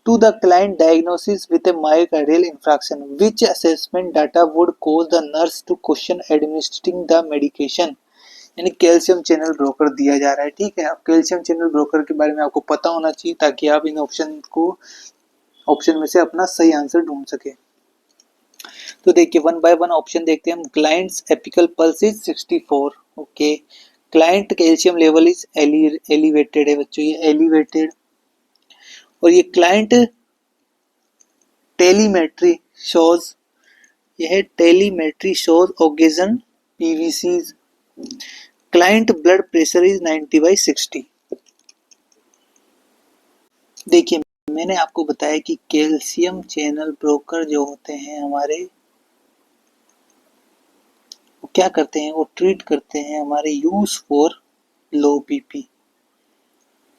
to the client diagnosis with a myocardial infarction, which assessment data would cause the nurse to question administering the medication। यानी calcium channel broker दिया जा रहा है। ठीक है, अब कैल्शियम चैनल ब्रोकर के बारे में आपको पता होना चाहिए ताकि आप इन ऑप्शन में से अपना सही आंसर ढूंढ सके। तो देखिए वन बाय वन ऑप्शन देखते हैं हम। Client's apical pulse is 64। Okay, client calcium level is elevated है बच्चों, ये एलिवेटेड। और ये क्लाइंट टेलीमेट्री शोज, यह telemetry shows occasional PVCs. Client blood pressure is 90/60। देखिए मैंने आपको बताया कि कैल्शियम चैनल ब्रोकर जो होते हैं हमारे, वो क्या करते हैं, वो ट्रीट करते हैं हमारे यूज फॉर लो बीपी,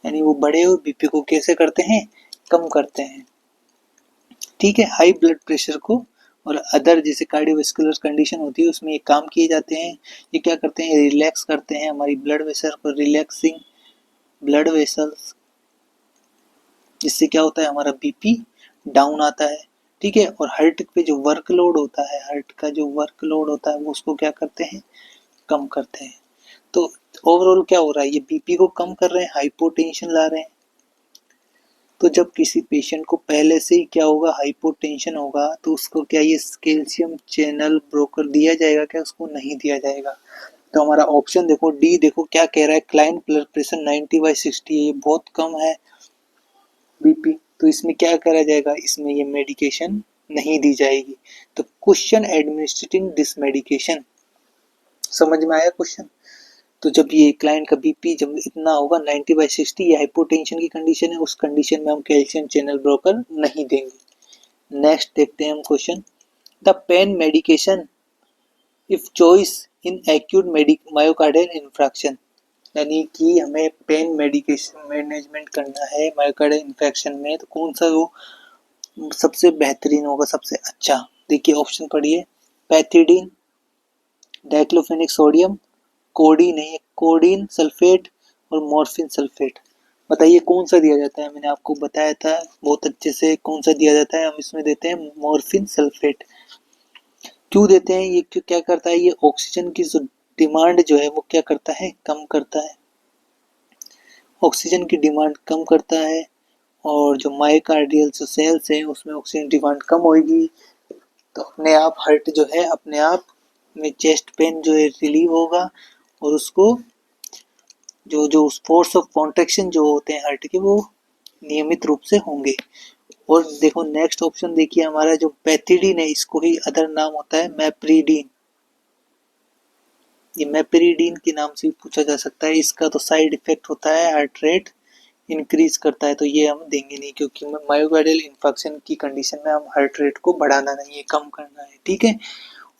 यानी वो बढ़े हुए बीपी को कैसे करते हैं, कम करते हैं। ठीक है, हाई ब्लड प्रेशर को और अदर जैसे कार्डियोवैस्कुलर कंडीशन होती है उसमें ये काम किए जाते हैं। ये क्या करते हैं, रिलैक्स करते हैं हमारी ब्लड वेसल को, रिलैक्सिंग ब्लड वेसल्स, जिससे क्या होता है हमारा बीपी डाउन आता है, ठीक है। और हार्ट पे जो वर्कलोड होता है, हार्ट का जो वर्कलोड होता है वो उसको क्या करते हैं, कम करते हैं। तो ओवरऑल क्या हो रहा है, ये बीपी को कम कर रहे हैं, हाइपोटेंशन ला रहे हैं। तो जब किसी पेशेंट को पहले से ही क्या होगा, हाइपोटेंशन होगा, तो उसको क्या ये कैल्शियम चैनल ब्रोकर दिया जाएगा क्या, उसको नहीं दिया जाएगा। तो हमारा ऑप्शन देखो डी, देखो क्या कह रहा है, क्लाइंट ब्लड प्रेशर 90/60 है, ये बहुत कम है बीपी, तो इसमें क्या करा जाएगा, इसमें ये मेडिकेशन नहीं दी जाएगी। तो क्वेश्चन एडमिनिस्ट्रेटिंग दिस मेडिकेशन, समझ में आया क्वेश्चन। तो जब ये क्लाइंट का बीपी जब इतना होगा 90/60, ये हाइपोटेंशन की कंडीशन है, उस कंडीशन में हम कैल्शियम चैनल ब्रोकर नहीं देंगे। नेक्स्ट देखते हैं हम question, the pain medication if choice in acute myocardial infarction, यानी कि हमें पेन मेडिकेशन मैनेजमेंट करना है मायोकार्डियल इन्फेक्शन में, तो कौन सा वो सबसे बेहतरीन होगा, सबसे अच्छा। देखिए ऑप्शन पढ़िए, पैथिडीन, डाइक्लोफेनिक सोडियम, कोडीन है, कोडीन सल्फेट और मॉर्फिन सल्फेट। बताइए कौन सा दिया जाता है, मैंने आपको बताया था बहुत अच्छे से कौन सा दिया जाता है, हम इसमें देते हैं मॉर्फिन सल्फेट। क्यों देते हैं, ये क्या करता है, ये ऑक्सीजन की जो डिमांड जो है वो क्या करता है, कम करता है, ऑक्सीजन की डिमांड कम करता है। और जो मायोकार्डियल जो सेल्स हैं उसमें ऑक्सीजन डिमांड कम होगी, तो अपने आप हार्ट जो है अपने आप में चेस्ट पेन जो है रिलीव होगा, और उसको जो जो फोर्स ऑफ कॉन्ट्रैक्शन जो होते हैं हार्ट के वो नियमित रूप से होंगे। और देखो नेक्स्ट ऑप्शन देखिए, हमारा जो पैथिडीन है इसको ही अदर नाम होता है मैप्रीडीन, ये मैप्रीडीन के नाम से भी पूछा जा सकता है। इसका तो साइड इफेक्ट होता है, हार्ट रेट इंक्रीज करता है, तो ये हम देंगे नहीं, क्योंकि मायोकार्डियल इन्फेक्शन की कंडीशन में हम हार्ट रेट को बढ़ाना नहीं है, कम करना है, ठीक है।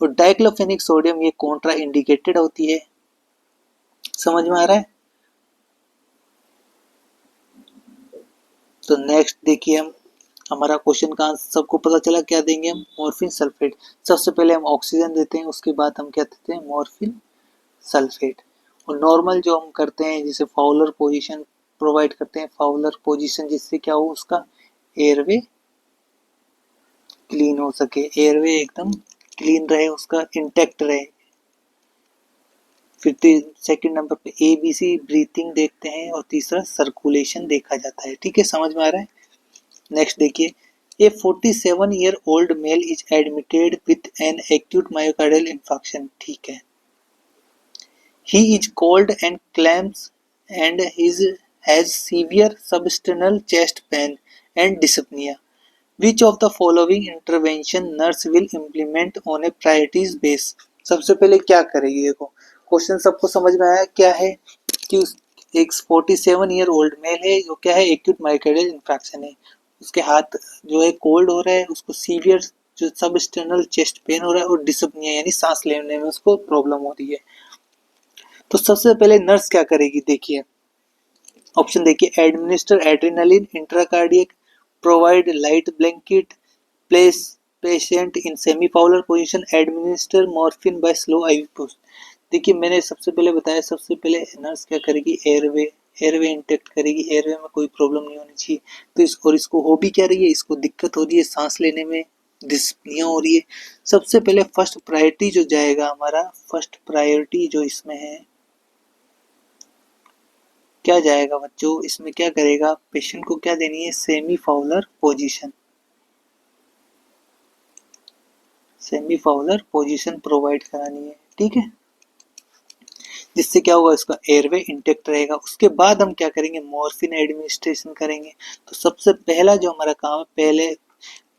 और डाइक्लोफेनिक सोडियम ये कॉन्ट्रा इंडिकेटेड होती है, समझ में आ रहा है। तो नेक्स्ट देखिए, हम हमारा क्वेश्चन का आंसर सबको पता चला, क्या देंगे हम, मॉर्फिन सल्फेट। सबसे पहले हम ऑक्सीजन देते हैं, उसके बाद हम क्या देते हैं, मॉर्फिन सल्फेट। और नॉर्मल जो हम करते हैं जैसे फाउलर पोजीशन प्रोवाइड करते हैं, फाउलर पोजीशन, जिससे क्या हो, उसका एयरवे क्लीन हो सके, एयरवे एकदम क्लीन रहे, उसका इंटैक्ट रहे। फिर सेकंड नंबर पे ABC ब्रीथिंग देखते हैं, और तीसरा सर्कुलेशन देखा जाता है, ठीक है, समझ में आ रहा है। नेक्स्ट देखिए, a 47-year-old male is admitted with an acute myocardial infection, ठीक है, he is cold and clamps and has severe substernal chest pain and dyspnea. Which of the following intervention nurse will implement on a priorities base? सबसे पहले क्या करेगी, देखो question सबको समझ में आया क्या है, कि एक 47-year-old मेल है जो क्या है, एक्यूट मायोकार्डियल इन्फेक्शन है, उसके हाथ जो है कोल्ड हो रहा है, उसको सीवियर जो सबस्टर्नल चेस्ट पेन हो रहा है, और डिस्पनिया यानी सांस लेने में उसको प्रॉब्लम हो रही है। तो सबसे पहले नर्स क्या करेगी, देखिए ऑप्शन देखिए, administer adrenaline intracardiac, provide light blanket, place patient in semi Fowler position, administer morphine by slow IV push. देखिए मैंने सबसे पहले बताया, सबसे पहले नर्स क्या करेगी, एयरवे इंटेक्ट करेगी, एयरवे में कोई प्रॉब्लम नहीं होनी चाहिए। तो इसको हो भी क्या रही है, इसको दिक्कत हो रही है सांस लेने में, डिस्पनिया हो रही है। सबसे पहले फर्स्ट प्रायोरिटी जो जाएगा हमारा, फर्स्ट प्रायोरिटी जो इसमें है क्या जाएगा बच्चों, इसमें क्या करेगा, पेशेंट को क्या देनी है, semi Fowler position, semi Fowler position provide करानी है, ठीक है, जिससे क्या होगा, इसका एयरवे इंटेक्ट रहेगा। उसके बाद हम क्या करेंगे, मॉर्फिन एडमिनिस्ट्रेशन करेंगे। तो सबसे पहला जो हमारा काम है, पहले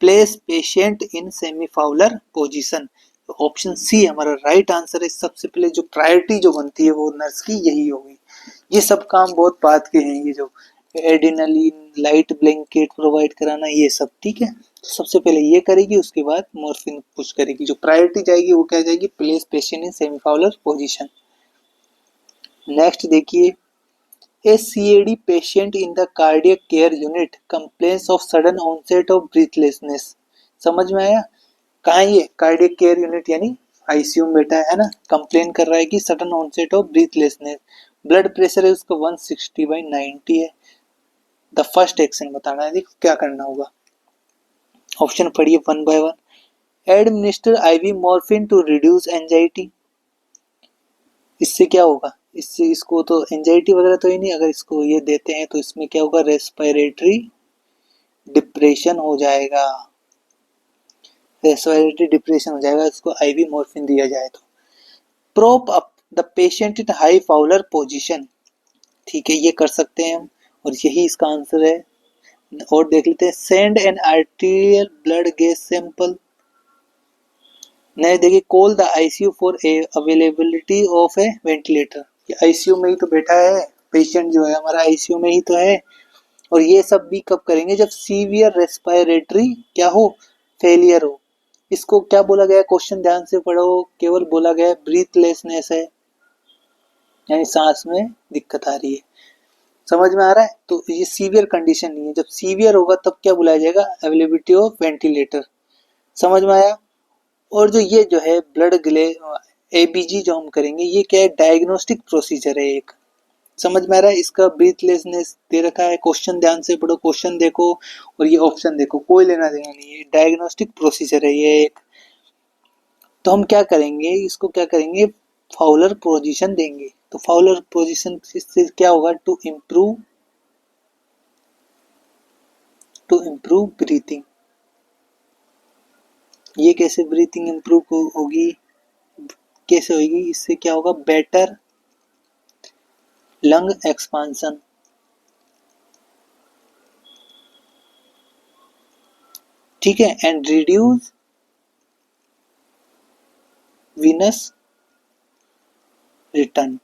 place patient in semi Fowler position, तो ऑप्शन सी हमारा राइट आंसर है। सबसे पहले जो प्रायोरिटी जो बनती है वो नर्स की यही होगी। ये सब काम बहुत बात के हैं, ये जो एड्रेनालिन, लाइट ब्लैंकेट प्रोवाइड कराना, ये सब, ठीक है। तो सबसे पहले ये करेगी, उसके बाद मॉर्फिन पुश करेगी। जो प्रायोरिटी जाएगी वो क्या जाएगी, place patient in semi-Fowler position. Next देखिए, a CAD patient in the cardiac care unit complains of sudden onset of breathlessness, समझ में आया। कहाँ है ये? कार्डियक केयर यूनिट यानी आईसीयू में बैठा है ना। कंप्लेन कर रहा है कि sudden onset of breathlessness, blood pressure है उसका 160/90 है। द फर्स्ट एक्शन बताना है, देखो क्या करना होगा। ऑप्शन पढ़िए one by one. Administer IV morphine to reduce anxiety. इससे क्या होगा? इससे इसको तो एंजाइटी वगैरह तो ही नहीं, अगर इसको ये देते हैं तो इसमें क्या होगा? रेस्पिरेटरी डिप्रेशन हो जाएगा, रेस्पिरेटरी डिप्रेशन हो जाएगा इसको आईवी मॉर्फिन दिया जाए तो। Prop up the patient in high Fowler position, ठीक है ये कर सकते हैं हम, और यही इसका आंसर है। और देख लेते हैं, send an arterial blood gas sample. नहीं देखिए, call the ICU for availability of A ventilator. ये आईसीयू में ही तो बैठा है पेशेंट, जो है हमारा आईसीयू में ही तो है। और ये सब भी कब करेंगे? जब सीवियर रेस्पिरेटरी क्या हो? फेलियर हो। इसको क्या बोला गया? क्वेश्चन ध्यान से पढ़ो, केवल बोला गया ब्रीथलेसनेस है, यानी सांस में दिक्कत आ रही है। समझ में आ रहा है? तो ये सीवियर कंडीशन नहीं है, जब सीवियर होगा तब क्या बुलाया जाएगा? Availability of ventilator. समझ में आया? और जो ये जो है ब्लड ग्ले एबीजी जो हम करेंगे, ये क्या है? डायग्नोस्टिक प्रोसीजर है एक। समझ में आ रहा है? इसका ब्रीथलेसनेस दे रखा है, क्वेश्चन ध्यान से पढ़ो, क्वेश्चन देखो और ये ऑप्शन देखो, कोई लेना देना नहीं है, डायग्नोस्टिक प्रोसीजर है ये एक। तो हम क्या करेंगे? इसको क्या करेंगे? फाउलर पोजीशन देंगे। तो फाउलर पोजीशन से क्या होगा? To improve breathing. ये कैसे ब्रीथिंग इम्प्रूव होगी? कैसे होगी? इससे क्या होगा? बेटर लंग एक्सपांसन, ठीक है, एंड रिड्यूस वीनस रिटर्न।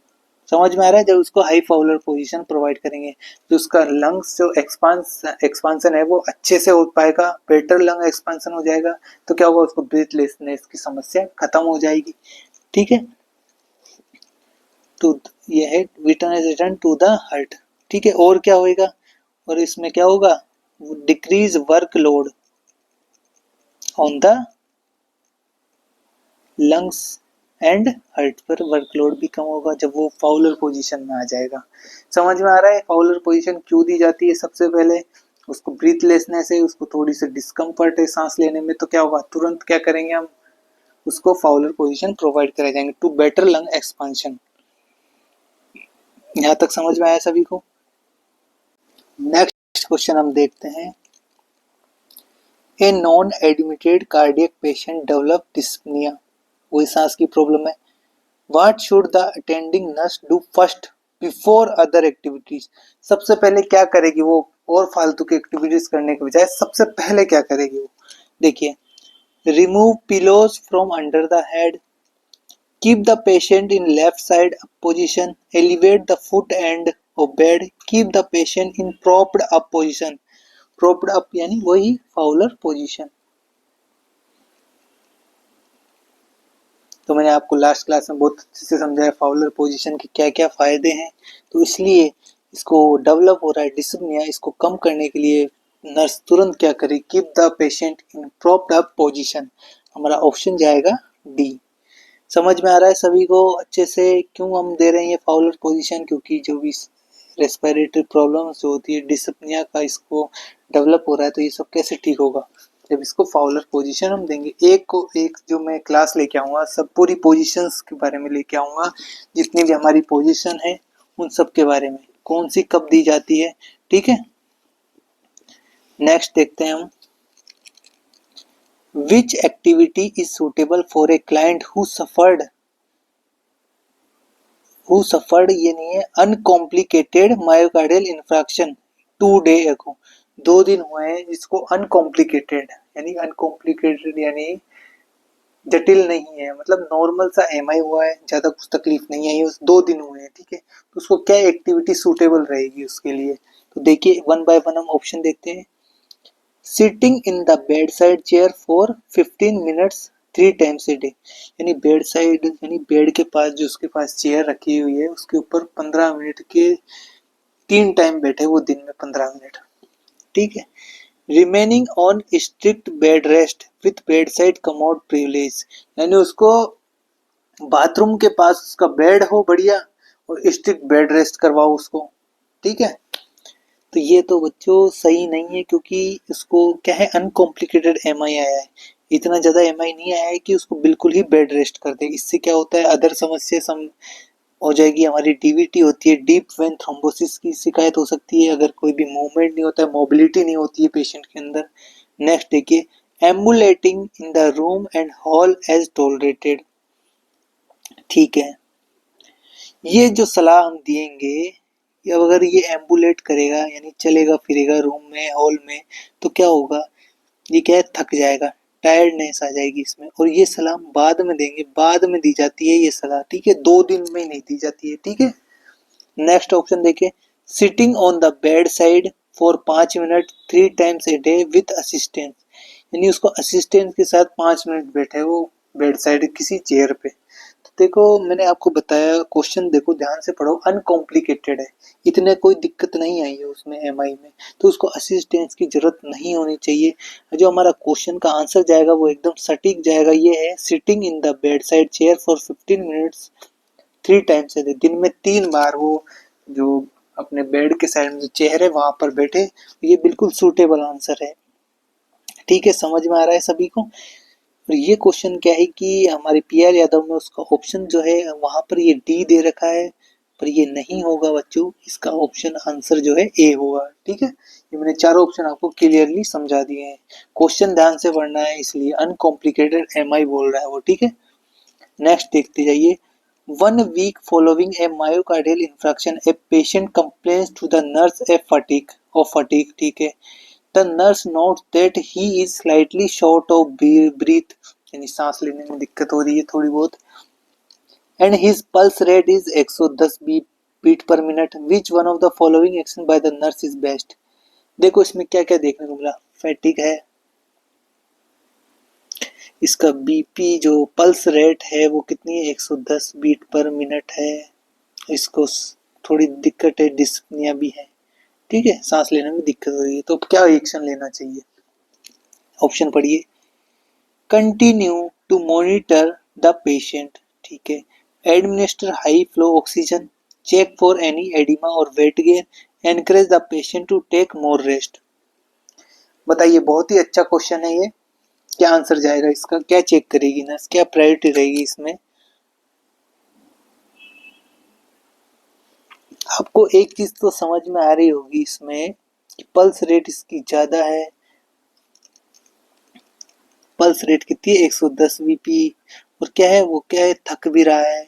समझ में आ रहा है? जब उसको हाई फाउलर पोजीशन प्रोवाइड करेंगे तो उसका लंग्स जो एक्सपांसन है वो अच्छे से हो पाएगा, बेटर लंग एक्सपांसन हो जाएगा। तो क्या होगा? उसको ब्रीथलेसनेस की समस्या खत्म हो जाएगी, ठीक है। टू ये है रिटर्न टू द हार्ट, ठीक है। और क्या होएगा? और इसमें क्या होगा? Decrease workload on the lungs and heart पर वर्कलोड भी कम होगा जब वो फाउलर पोजीशन में आ जाएगा। समझ में आ रहा है? फाउलर पोजीशन क्यों दी जाती है? सबसे पहले उसको ब्रीथलेसनेस है, उसको थोड़ी सी डिस्कम्फर्ट है सांस लेने में, तो क्या होगा? तुरंत क्या करेंगे हम? उसको फाउलर पोजीशन प्रोवाइड कराए जाएंगे टू बेटर लंग एक्सपांशन। यहाँ तक समझ में आया सभी को? नेक्स्ट क्वेश्चन हम देखते हैं। A non admitted cardiac patient develop dyspnoea, वही सांस की प्रॉब्लम है। What should the attending nurse do first before other activities? सबसे पहले क्या करेगी वो? और फालतू की एक्टिविटीज करने के बजाय सबसे पहले क्या करेगी वो? देखिए, remove pillows from under the head, keep the patient in left side position, elevate the foot end of bed, keep the patient in propped up position. Propped up यानी वही फाउलर पोजीशन। तो मैंने आपको लास्ट क्लास में बहुत अच्छे से समझाया फाउलर पोजीशन के क्या क्या फायदे हैं। तो इसलिए इसको डेवलप हो रहा है डिस्पनिया, इसको कम करने के लिए नर्स तुरंत क्या करे? Keep the patient in propped up position. हमारा ऑप्शन जाएगा डी। समझ में आ रहा है सभी को अच्छे से? क्यों हम दे रहे हैं ये फाउलर पोजीशन? क्योंकि जो भी रेस्पिरेटरी प्रॉब्लम्स जो होती है डिस्पनिया का, इसको डेवलप हो रहा है, तो ये सब कैसे ठीक होगा? जब इसको फाउलर पोजीशन हम देंगे। एक जो मैं क्लास लेके आऊँगा, सब पूरी पोजीशंस के बारे में लेके आऊँगा, जितनी भी हमारी पोजीशन है उन सब के बारे में, कौन सी कब दी जाती है, ठीक है। नेक्स्ट देखते हैं हम। Which activity is suitable for a client who suffered ये नहीं है, uncomplicated myocardial infarction 2 day ago, 2 दिन हुए हैं जिसको अनकॉम्प्लिकेटेड, यानी अनकॉम्प्लिकेटेड यानी जटिल नहीं है, मतलब नॉर्मल सा एमआई हुआ है, ज्यादा कुछ तकलीफ नहीं आई है, उस 2 दिन हुए हैं, ठीक है। तो उसको क्या एक्टिविटी सूटेबल रहेगी उसके लिए? तो देखिए वन बाय वन हम ऑप्शन देखते हैं। Sitting in the bed side chair for 15 minutes 3 times a day, यानी बेड साइड यानी बेड के पास जो उसके पास चेयर रखी हुई है उसके ऊपर 15 मिनट के 3 टाइम बैठे वो दिन में 15 मिनट, ठीक है। Remaining on strict bed rest with bed side commode privilege, यानी उसको बाथरूम के पास उसका बेड हो बढ़िया और स्ट्रिक्ट बेड रेस्ट करवाओ उसको, ठीक है। तो ये तो बच्चों सही नहीं है, क्योंकि उसको क्या है, अनकॉम्प्लिकेटेड एमआई आया है, इतना ज़्यादा एमआई नहीं आया है कि उसको बिल्कुल ही बेड रेस्ट कर दे। इससे क्या होता है, अदर समस्या हो जाएगी, हमारी डीवीटी होती है, डीप वेन थ्रोम्बोसिस की शिकायत हो सकती है, अगर कोई भी मूवमेंट नहीं होता है, मोबिलिटी नहीं होती है पेशेंट के अंदर। नेक्स्ट देखिए, ambulating in the room and hall as tolerated, ठीक है। ये जो सलाह हम देंगे, अगर ये एम्बुलेट करेगा यानी चलेगा फिरेगा रूम में हॉल में, तो क्या होगा, ये क्या है, थक जाएगा, टायर्डनेस आ जाएगी इसमें। और ये सलाह हम बाद में देंगे, बाद में दी जाती है ये सलाह, ठीक है, 2 दिन में नहीं दी जाती है, ठीक है। नेक्स्ट ऑप्शन देखिए, sitting on the bed side for 5 minute 3 times a day with assistance, यानी उसको असिस्टेंट के साथ 5 मिनट बैठे वो बेड साइड किसी चेयर पे। तो देखो मैंने आपको बताया, क्वेश्चन देखो ध्यान से पढ़ो, अनकॉम्प्लिकेटेड है, इतने कोई दिक्कत नहीं आई है उसमें एमआई में, तो उसको असिस्टेंस की जरूरत नहीं होनी चाहिए। जो हमारा क्वेश्चन का आंसर जाएगा वो एकदम सटीक जाएगा, ये है sitting in the bed side chair for 15 minutes 3 times a day, दिन में 3 बार वो जो अपने बेड के साइड में जो चेयर है वहां पर बैठे, ये बिल्कुल सूटेबल आंसर है, ठीक है। समझ में आ रहा है सभी को। और ये क्वेश्चन क्या है कि हमारे पीआर यादव में उसका ऑप्शन जो है वहां पर ये डी दे रखा है, पर ये नहीं होगा बच्चों, इसका ऑप्शन आंसर जो है ए होगा, ठीक है। ये मैंने चारों ऑप्शन आपको क्लियरली समझा दिए हैं, क्वेश्चन ध्यान से पढ़ना है, इसलिए अनकॉम्प्लिकेटेड एमआई बोल रहा है वो, ठीक है। नेक्स्ट देखते जाइए, 1 week following a myocardial infarction a patient complains to the nurse of fatigue, ठीक है। The nurse notes that he is slightly short of breath, यानी सांस लेने में दिक्कत हो रही है थोड़ी बहुत, and his pulse rate is 110 beat per minute. Which one of the following action by the nurse is best? देखो इसमें क्या क्या देखने को मिला, फैटिक है, इसका बीपी जो पल्स रेट है वो कितनी है, 110 बीट पर मिनट है, इसको थोड़ी दिक्कत है, डिस्पनिया भी है, ठीक है, सांस लेने में दिक्कत हो रही है। तो क्या एक्शन लेना चाहिए, ऑप्शन पढ़िए, continue to monitor the patient, ठीक है, administer high flow oxygen, check for any oedema और weight gain, encourage the patient to take more rest. बताइए, बहुत ही अच्छा क्वेश्चन है ये, क्या आंसर जाएगा इसका, क्या चेक करेगी नर्स, क्या प्रायोरिटी रहेगी इसमें। आपको एक चीज तो समझ में आ रही होगी इसमें कि पल्स रेट इसकी ज्यादा है, पल्स रेट कितनी है, 110 बीपी, और क्या है वो, क्या है, थक भी रहा है,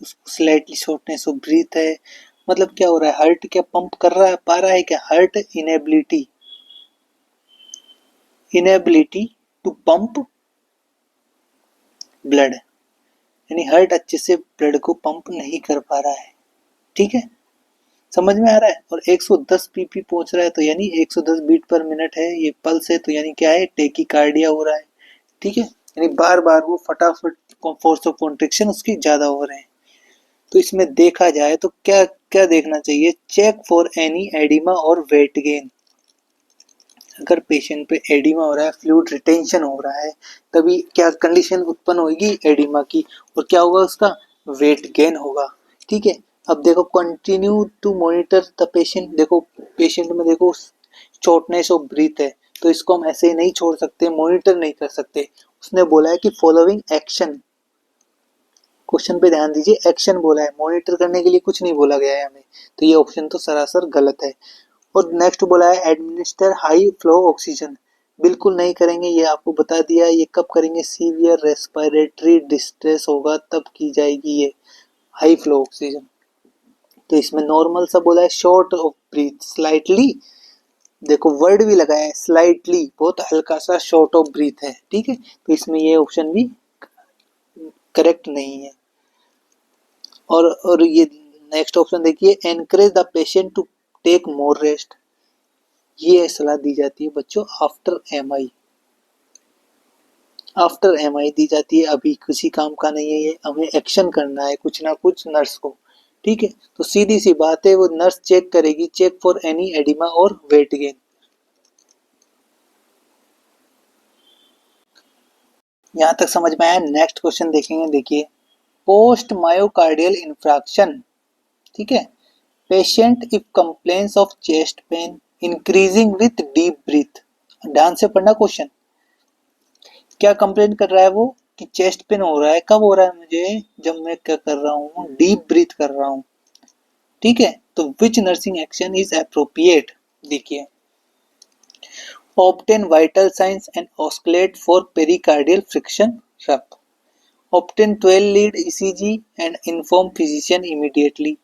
उसको स्लाइटली शॉर्टनेस ऑफ ब्रीथ है, मतलब क्या हो रहा है, हार्ट क्या पंप कर रहा है, पा रहा है क्या, heart inability, inability to pump blood, यानी हार्ट अच्छे से ब्लड को पंप नहीं कर पा रहा है, ठीक है, समझ में आ रहा है। और 110 पीपी पहुंच रहा है, तो यानी 110 बीट पर मिनट है, ये पल्स है, तो यानी क्या है, टेकीकार्डिया हो रहा है, ठीक है, यानी बार बार वो फटाफट फोर्स ऑफ कॉन्ट्रिक्शन उसकी ज्यादा हो रहे हैं। तो इसमें देखा जाए तो क्या क्या देखना चाहिए, चेक फॉर एनी एडिमा और वेट गेन, अगर पेशेंट पे एडिमा हो रहा है, फ्लूइड रिटेंशन हो रहा है, तभी क्या कंडीशन उत्पन्न होगी एडिमा की, और क्या होगा उसका, वेट गेन होगा, ठीक है। अब देखो, continue to monitor the patient, देखो पेशेंट में देखो शॉर्टनेस ऑफ ब्रीथ है, तो इसको हम ऐसे ही नहीं छोड़ सकते, मॉनिटर नहीं कर सकते, उसने बोला है कि फॉलोइंग एक्शन, क्वेश्चन पे ध्यान दीजिए, एक्शन बोला है, मॉनिटर करने के लिए कुछ नहीं बोला गया है हमें, तो ये ऑप्शन तो सरासर गलत है। और नेक्स्ट बोला है एडमिनिस्टर हाई फ्लो ऑक्सीजन, बिल्कुल नहीं करेंगे, ये आपको बता दिया, ये कब करेंगे, सीवियर रेस्पिरेटरी डिस्ट्रेस होगा तब की जाएगी ये हाई फ्लो ऑक्सीजन। तो इसमें नॉर्मल सा बोला है, शॉर्ट ऑफ ब्रीथ, स्लाइटली, देखो वर्ड भी लगाया है, स्लाइटली, बहुत हल्का सा शॉर्ट ऑफ ब्रीथ है, ठीक है, तो इसमें ये ऑप्शन भी करेक्ट नहीं है। और ये नेक्स्ट ऑप्शन देखिए, encourage the patient to take more rest, ये सलाह दी जाती है बच्चों आफ्टर एमआई, आफ्टर एमआई दी जाती है, अभी किसी काम का नहीं है ये, हमें एक्शन करना है कुछ ना कुछ नर्स को, ठीक है। तो सीधी सी बात है, वो नर्स चेक करेगी, चेक फॉर एनी एडिमा और वेट गेन। यहाँ तक समझ में आया। नेक्स्ट क्वेश्चन देखेंगे, देखिए पोस्ट मायोकार्डियल इंफ्राक्शन, ठीक है, patient if complains of chest pain increasing with deep breath. ध्यान से पढ़ना क्वेश्चन, क्या कंप्लेन कर रहा है वो कि चेस्ट पेन हो रहा है, कब हो रहा है मुझे, जब मैं क्या कर रहा हूँ, डीप ब्रीथ कर रहा हूँ, ठीक है। तो विच नर्सिंग एक्शन इज अप्रोप्रिएट, देखिए obtain vital signs and oscillate for pericardial friction rub, obtain 12 lead ECG and inform physician immediately,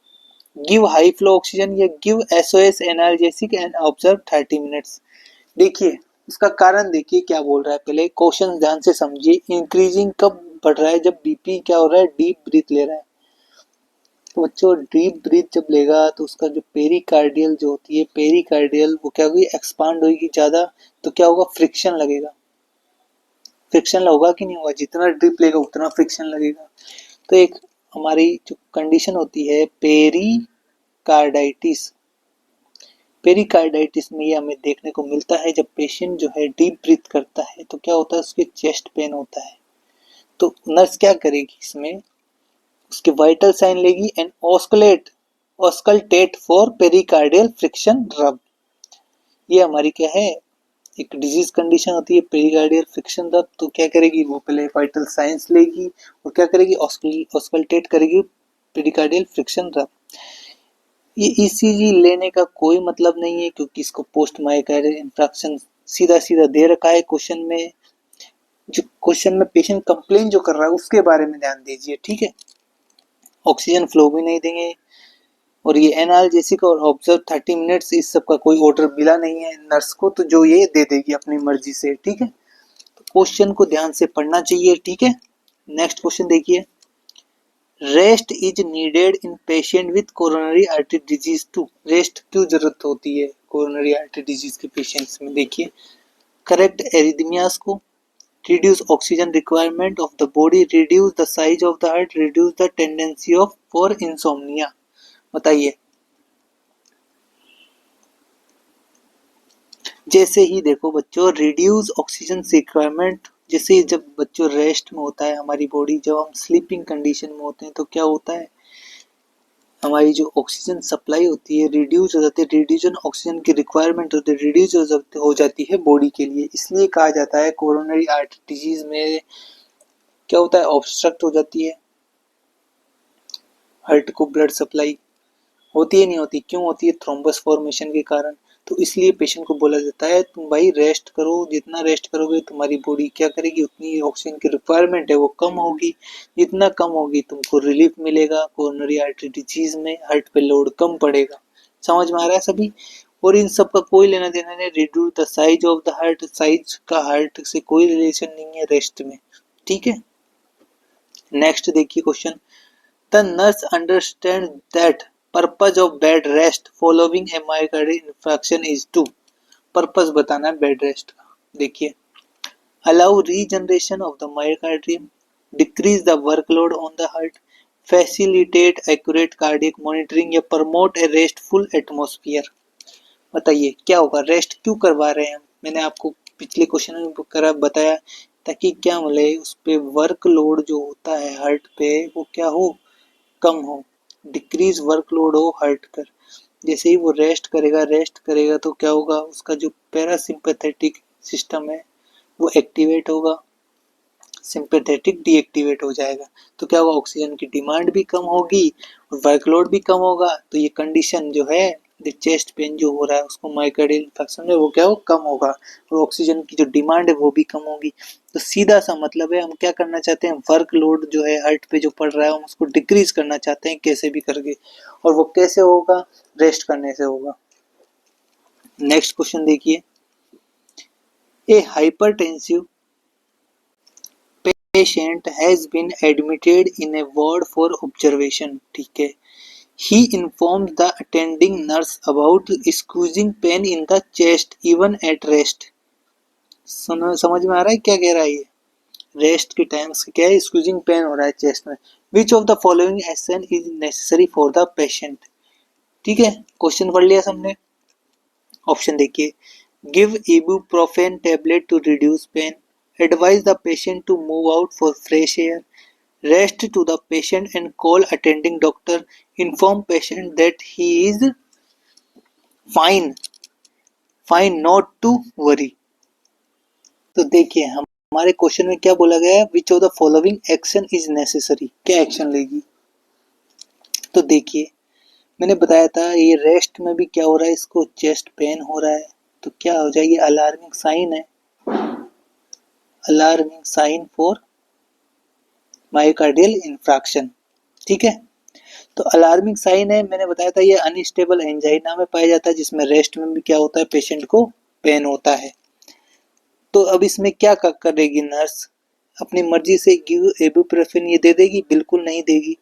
give high flow oxygen या give SOS analgesic and observe 30 minutes। देखिए उसका कारण, देखिए क्या बोल रहा है, पहले क्वेश्चन ध्यान से समझिए। इंक्रीजिंग कब बढ़ रहा है, जब बीपी क्या हो रहा है, डीप ब्रीथ ले रहा है। तो बच्चों डीप ब्रीथ जब लेगा तो उसका जो पेरिकार्डियल जो होती है, पेरिकार्डियल वो क्या होगी, एक्सपांड होगी ज़्यादा, तो क्या होगा, फ्रिक्शन लगेगा। फ्रिक्शन होगा कि नहीं होगा, जितना ड्रिप लेगा उतना फ्रिक्शन लगेगा। तो एक हमारी जो कंडीशन होती है पेरिकार्डाइटिस, पेरिकार्डाइटिस में ये हमें देखने को मिलता है जब पेशेंट जो है डीप ब्रीथ करता है तो क्या होता है, उसके चेस्ट पेन होता है। तो नर्स क्या करेगी इसमें, उसके वाइटल साइन लेगी and auscultate for pericardial friction रब। ये हमारी क्या है, एक डिजीज कंडीशन होती है पेरिकार्डियल फ्रिक्शन रब। तो क्या करेगी वो, पहले वाइटल साइंस लेगी और क्या करेगी, ऑस्कल्टेट करेगी पेरिकार्डियल फ्रिक्शन रब। ये ईसीजी लेने का कोई मतलब नहीं है क्योंकि इसको पोस्ट मायोकार्डियल इंफ्राक्शन सीधा सीधा दे रखा है क्वेश्चन में। जो क्वेश्चन में पेशेंट कंप्लेन जो कर रहा है उसके बारे में ध्यान दीजिए, ठीक है। ऑक्सीजन फ्लो भी नहीं देंगे और ये एनाल्जेसिक और ऑब्जर्व 30 मिनट्स, इस सब का कोई ऑर्डर मिला नहीं है नर्स को, तो जो ये दे देगी अपनी मर्जी से, ठीक है। तो क्वेश्चन को ध्यान से पढ़ना चाहिए, ठीक है। नेक्स्ट क्वेश्चन देखिए, rest is needed in patient with coronary artery disease to. Rest क्यों जरूरत होती है कोरोनरी आर्टरी डिजीज के पेशेंट्स में, देखिए करेक्ट एरिथमियास को, reduce oxygen requirement of the body, reduce the size of the heart, reduce the tendency of for insomnia। बताइए, जैसे ही देखो बच्चों रिड्यूस ऑक्सीजन रिक्वायरमेंट, जैसे जब बच्चों रेस्ट में होता है हमारी बॉडी, जब हम स्लीपिंग कंडीशन में होते हैं तो क्या होता है, हमारी जो ऑक्सीजन सप्लाई होती है रिड्यूस हो जाती है, रिड्यूजन ऑक्सीजन की रिक्वायरमेंट होती है, रिड्यूस हो जाती है बॉडी के लिए। इसलिए कहा जाता है कोरोनरी आर्टरी डिजीज में क्या होता है, ऑब्स्ट्रक्ट हो जाती है हार्ट को ब्लड सप्लाई, होती है नहीं होती, क्यों होती है, थ्रोम्बस फॉर्मेशन के कारण। तो इसलिए पेशेंट को बोला जाता है तुम भाई रेस्ट करो, जितना रेस्ट करोगे तुम्हारी बॉडी क्या करेगी, उतनी ऑक्सीजन की रिक्वायरमेंट है वो कम होगी, जितना कम होगी तुमको रिलीफ मिलेगा कोरोनरी आर्टरी डिजीज में, हार्ट पे लोड कम पड़ेगा। समझ में आ रहा है सभी। और इन सब का कोई लेना देना नहीं, reduce the size of the heart, size का हार्ट से कोई रिलेशन नहीं है रेस्ट में, ठीक है। नेक्स्ट देखिए question, the nurse understands that purpose of bed rest following a myocardial infarction is to, purpose बताना है बेड रेस्ट का, देखिए allow regeneration of the myocardium, decrease the workload on the heart, facilitate accurate cardiac monitoring या promote a restful atmosphere। बताइए क्या होगा, rest क्यों करवा रहे हैं हम, मैंने आपको पिछले क्वेश्चन में करा बताया ताकि क्या मिले, उस पे वर्कलोड जो होता है हार्ट पे वो क्या हो, कम हो, डिक्रीज वर्कलोड हो हार्ट कर। जैसे ही वो रेस्ट करेगा तो क्या होगा, उसका जो पैरासिम्पैथेटिक सिस्टम है वो एक्टिवेट होगा, सिंपैथेटिक डीएक्टिवेट हो जाएगा। तो क्या होगा, ऑक्सीजन की डिमांड भी कम होगी और वर्कलोड भी कम होगा। तो ये कंडीशन जो है चेस्ट पेन जो हो रहा है उसको मायोकार्डियल इंफेक्शन है वो क्या हो, कम होगा और ऑक्सीजन की जो डिमांड है वो भी कम होगी। तो सीधा सा मतलब है हम क्या करना चाहते हैं, वर्कलोड जो है हार्ट पे जो पड़ रहा है हम उसको डिक्रीज करना चाहते हैं कैसे भी करके, और वो कैसे होगा, रेस्ट करने से होगा। नेक्स्ट क्वेश्चन देखिए, ए hypertensive patient has been admitted in a ward for observation, ठीक है। He informs the attending nurse about excruciating pain in the chest even at rest। समझ में आ रहा है क्या कह रहा है ये, रेस्ट के टाइम क्या है, एक्सक्यूजिंग पेन हो रहा है चेस्ट में। Which of the following action is necessary for the patient, ठीक है। क्वेश्चन पढ़ लिया सबने। ऑप्शन देखिए, give ibuprofen tablet to reduce pain, advise the patient to move out for fresh air, rest to the patient and call attending doctor, inform patient that he is fine, fine not to worry. तो देखिए हमारे question में क्या बोला गया है, which of the following action is necessary, क्या action लेगी। तो देखिए मैंने बताया था ये रेस्ट में भी क्या हो रहा है, इसको चेस्ट पेन हो रहा है, तो क्या हो जाएगी, अलार्मिंग साइन है, alarming sign for myocardial infarction. ठीक है, तो अलार्मिंग साइन है, मैंने बताया था ये अनस्टेबल एंजाइना में पाया जाता है, जिसमें रेस्ट में भी क्या होता है, पेशेंट को पेन होता है। तो अब इसमें क्या करेगी नर्स, अपनी मर्जी से इबुप्रोफेन ये दे देगी, बिल्कुल नहीं देगी।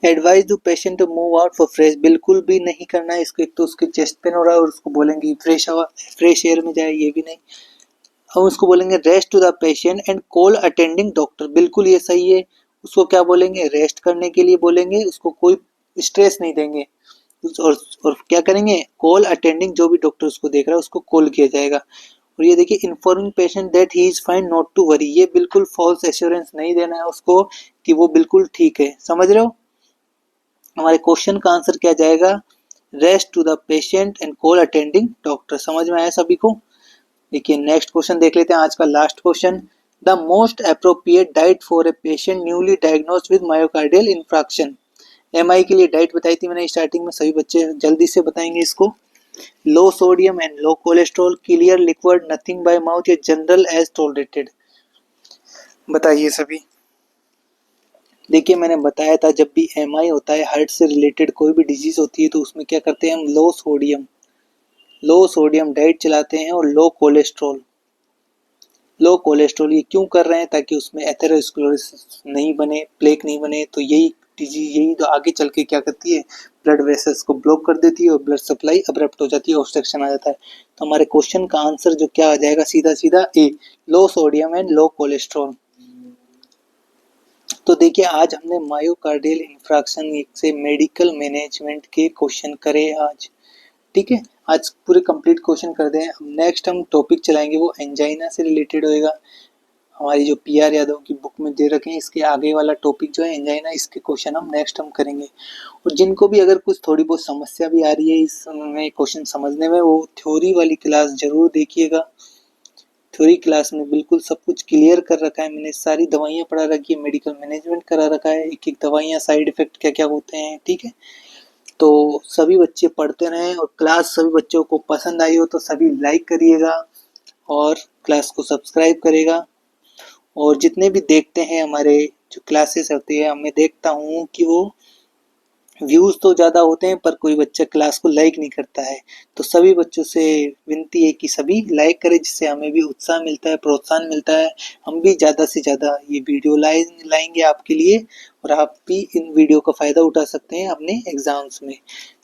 Advise to patient to move out for fresh, बिल्कुल भी नहीं करना है इसको, एक तो उसके चेस्ट पेन हो रहा है और उसको बोलेंगे फ्रेश एयर में जाए, ये भी नहीं। हम उसको बोलेंगे rest to the patient and call attending doctor, बिल्कुल ये सही है। उसको क्या बोलेंगे, रेस्ट करने के लिए बोलेंगे, उसको कोई स्ट्रेस नहीं देंगे। और क्या करेंगे, कॉल अटेंडिंग, जो भी डॉक्टर उसको देख रहा है उसको कॉल किया जाएगा। और ये देखिए informing patient that he is fine not to worry, ये बिल्कुल फॉल्स एश्योरेंस नहीं देना है उसको कि वो बिल्कुल ठीक है। समझ रहे हो, हमारे क्वेश्चन का आंसर क्या जाएगा, rest to the patient and call attending doctor. समझ में आया सभी को। देखिए नेक्स्ट क्वेश्चन देख लेते हैं, आज का last question. The most appropriate diet for a patient newly diagnosed with myocardial infraction, MI के लिए डाइट बताई थी मैंने स्टार्टिंग में, सभी बच्चे जल्दी से बताएंगे इसको। Low sodium and low cholesterol, clear liquid, nothing by mouth, या जनरल एज टॉलरेटेड, बताइए सभी। देखिए मैंने बताया था जब भी एमआई होता है, हार्ट से रिलेटेड कोई भी डिजीज होती है, तो उसमें क्या करते हैं हम, लो सोडियम डाइट चलाते हैं और लो कोलेस्ट्रॉल। लो कोलेस्ट्रॉल ये क्यों कर रहे हैं, ताकि उसमें एथेरोस्क्लेरोसिस नहीं बने, प्लेक नहीं बने। तो यही डिजीज, यही तो आगे चल के क्या करती है, ब्लड वेसल्स को ब्लॉक कर देती है और ब्लड सप्लाई अब्रप्ट हो जाती है, ऑब्स्ट्रक्शन आ जाता है। तो हमारे क्वेश्चन का आंसर जो क्या आ जाएगा, सीधा सीधा ए, लो सोडियम एंड लो कोलेस्ट्रॉल। तो देखिए आज हमने मायोकार्डियल इंफ्रैक्शन से मेडिकल मैनेजमेंट के क्वेश्चन करे आज। ठीक है, आज पूरे कंप्लीट क्वेश्चन कर दें। अब नेक्स्ट हम टॉपिक चलाएंगे, वो एंजाइना से रिलेटेड होएगा। हमारी जो पीआर यादव की बुक में दे रखे हैं, इसके आगे वाला टॉपिक जो है एंजाइना, इसके क्वेश्चन हम नेक्स्ट करेंगे। और जिनको भी अगर कुछ थोड़ी बहुत समस्या भी आ रही है इसमें क्वेश्चन समझने में, वो थ्योरी वाली क्लास जरूर देखिएगा। थ्योरी क्लास में बिल्कुल सब कुछ क्लियर कर रखा है मैंने, सारी दवाइयाँ पढ़ा रखी है, मेडिकल मैनेजमेंट करा रखा है, एक एक दवाइयाँ, साइड इफेक्ट क्या क्या होते हैं। ठीक है, तो सभी बच्चे पढ़ते रहें, और क्लास सभी बच्चों को पसंद आई हो तो सभी लाइक करिएगा और क्लास को सब्सक्राइब करेगा। और जितने भी देखते हैं हमारे जो क्लासेस होती है, मैं देखता हूँ कि वो व्यूज़ तो ज़्यादा होते हैं पर कोई बच्चा क्लास को लाइक नहीं करता है। तो सभी बच्चों से विनती है कि सभी लाइक करें, जिससे हमें भी उत्साह मिलता है, प्रोत्साहन मिलता है। हम भी ज़्यादा से ज़्यादा ये वीडियो लाएंगे आपके लिए, और आप भी इन वीडियो का फ़ायदा उठा सकते हैं अपने एग्ज़ाम्स में।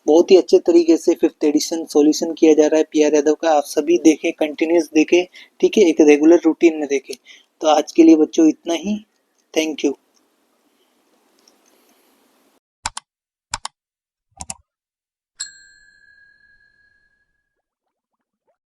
बहुत ही अच्छे तरीके से 5th एडिशन सॉल्यूशन किया जा रहा है पीआर यादव का, आप सभी देखें, कंटिन्यूस देखें। ठीक है, एक रेगुलर रूटीन में देखें। तो आज के लिए बच्चों इतना ही, थैंक यू।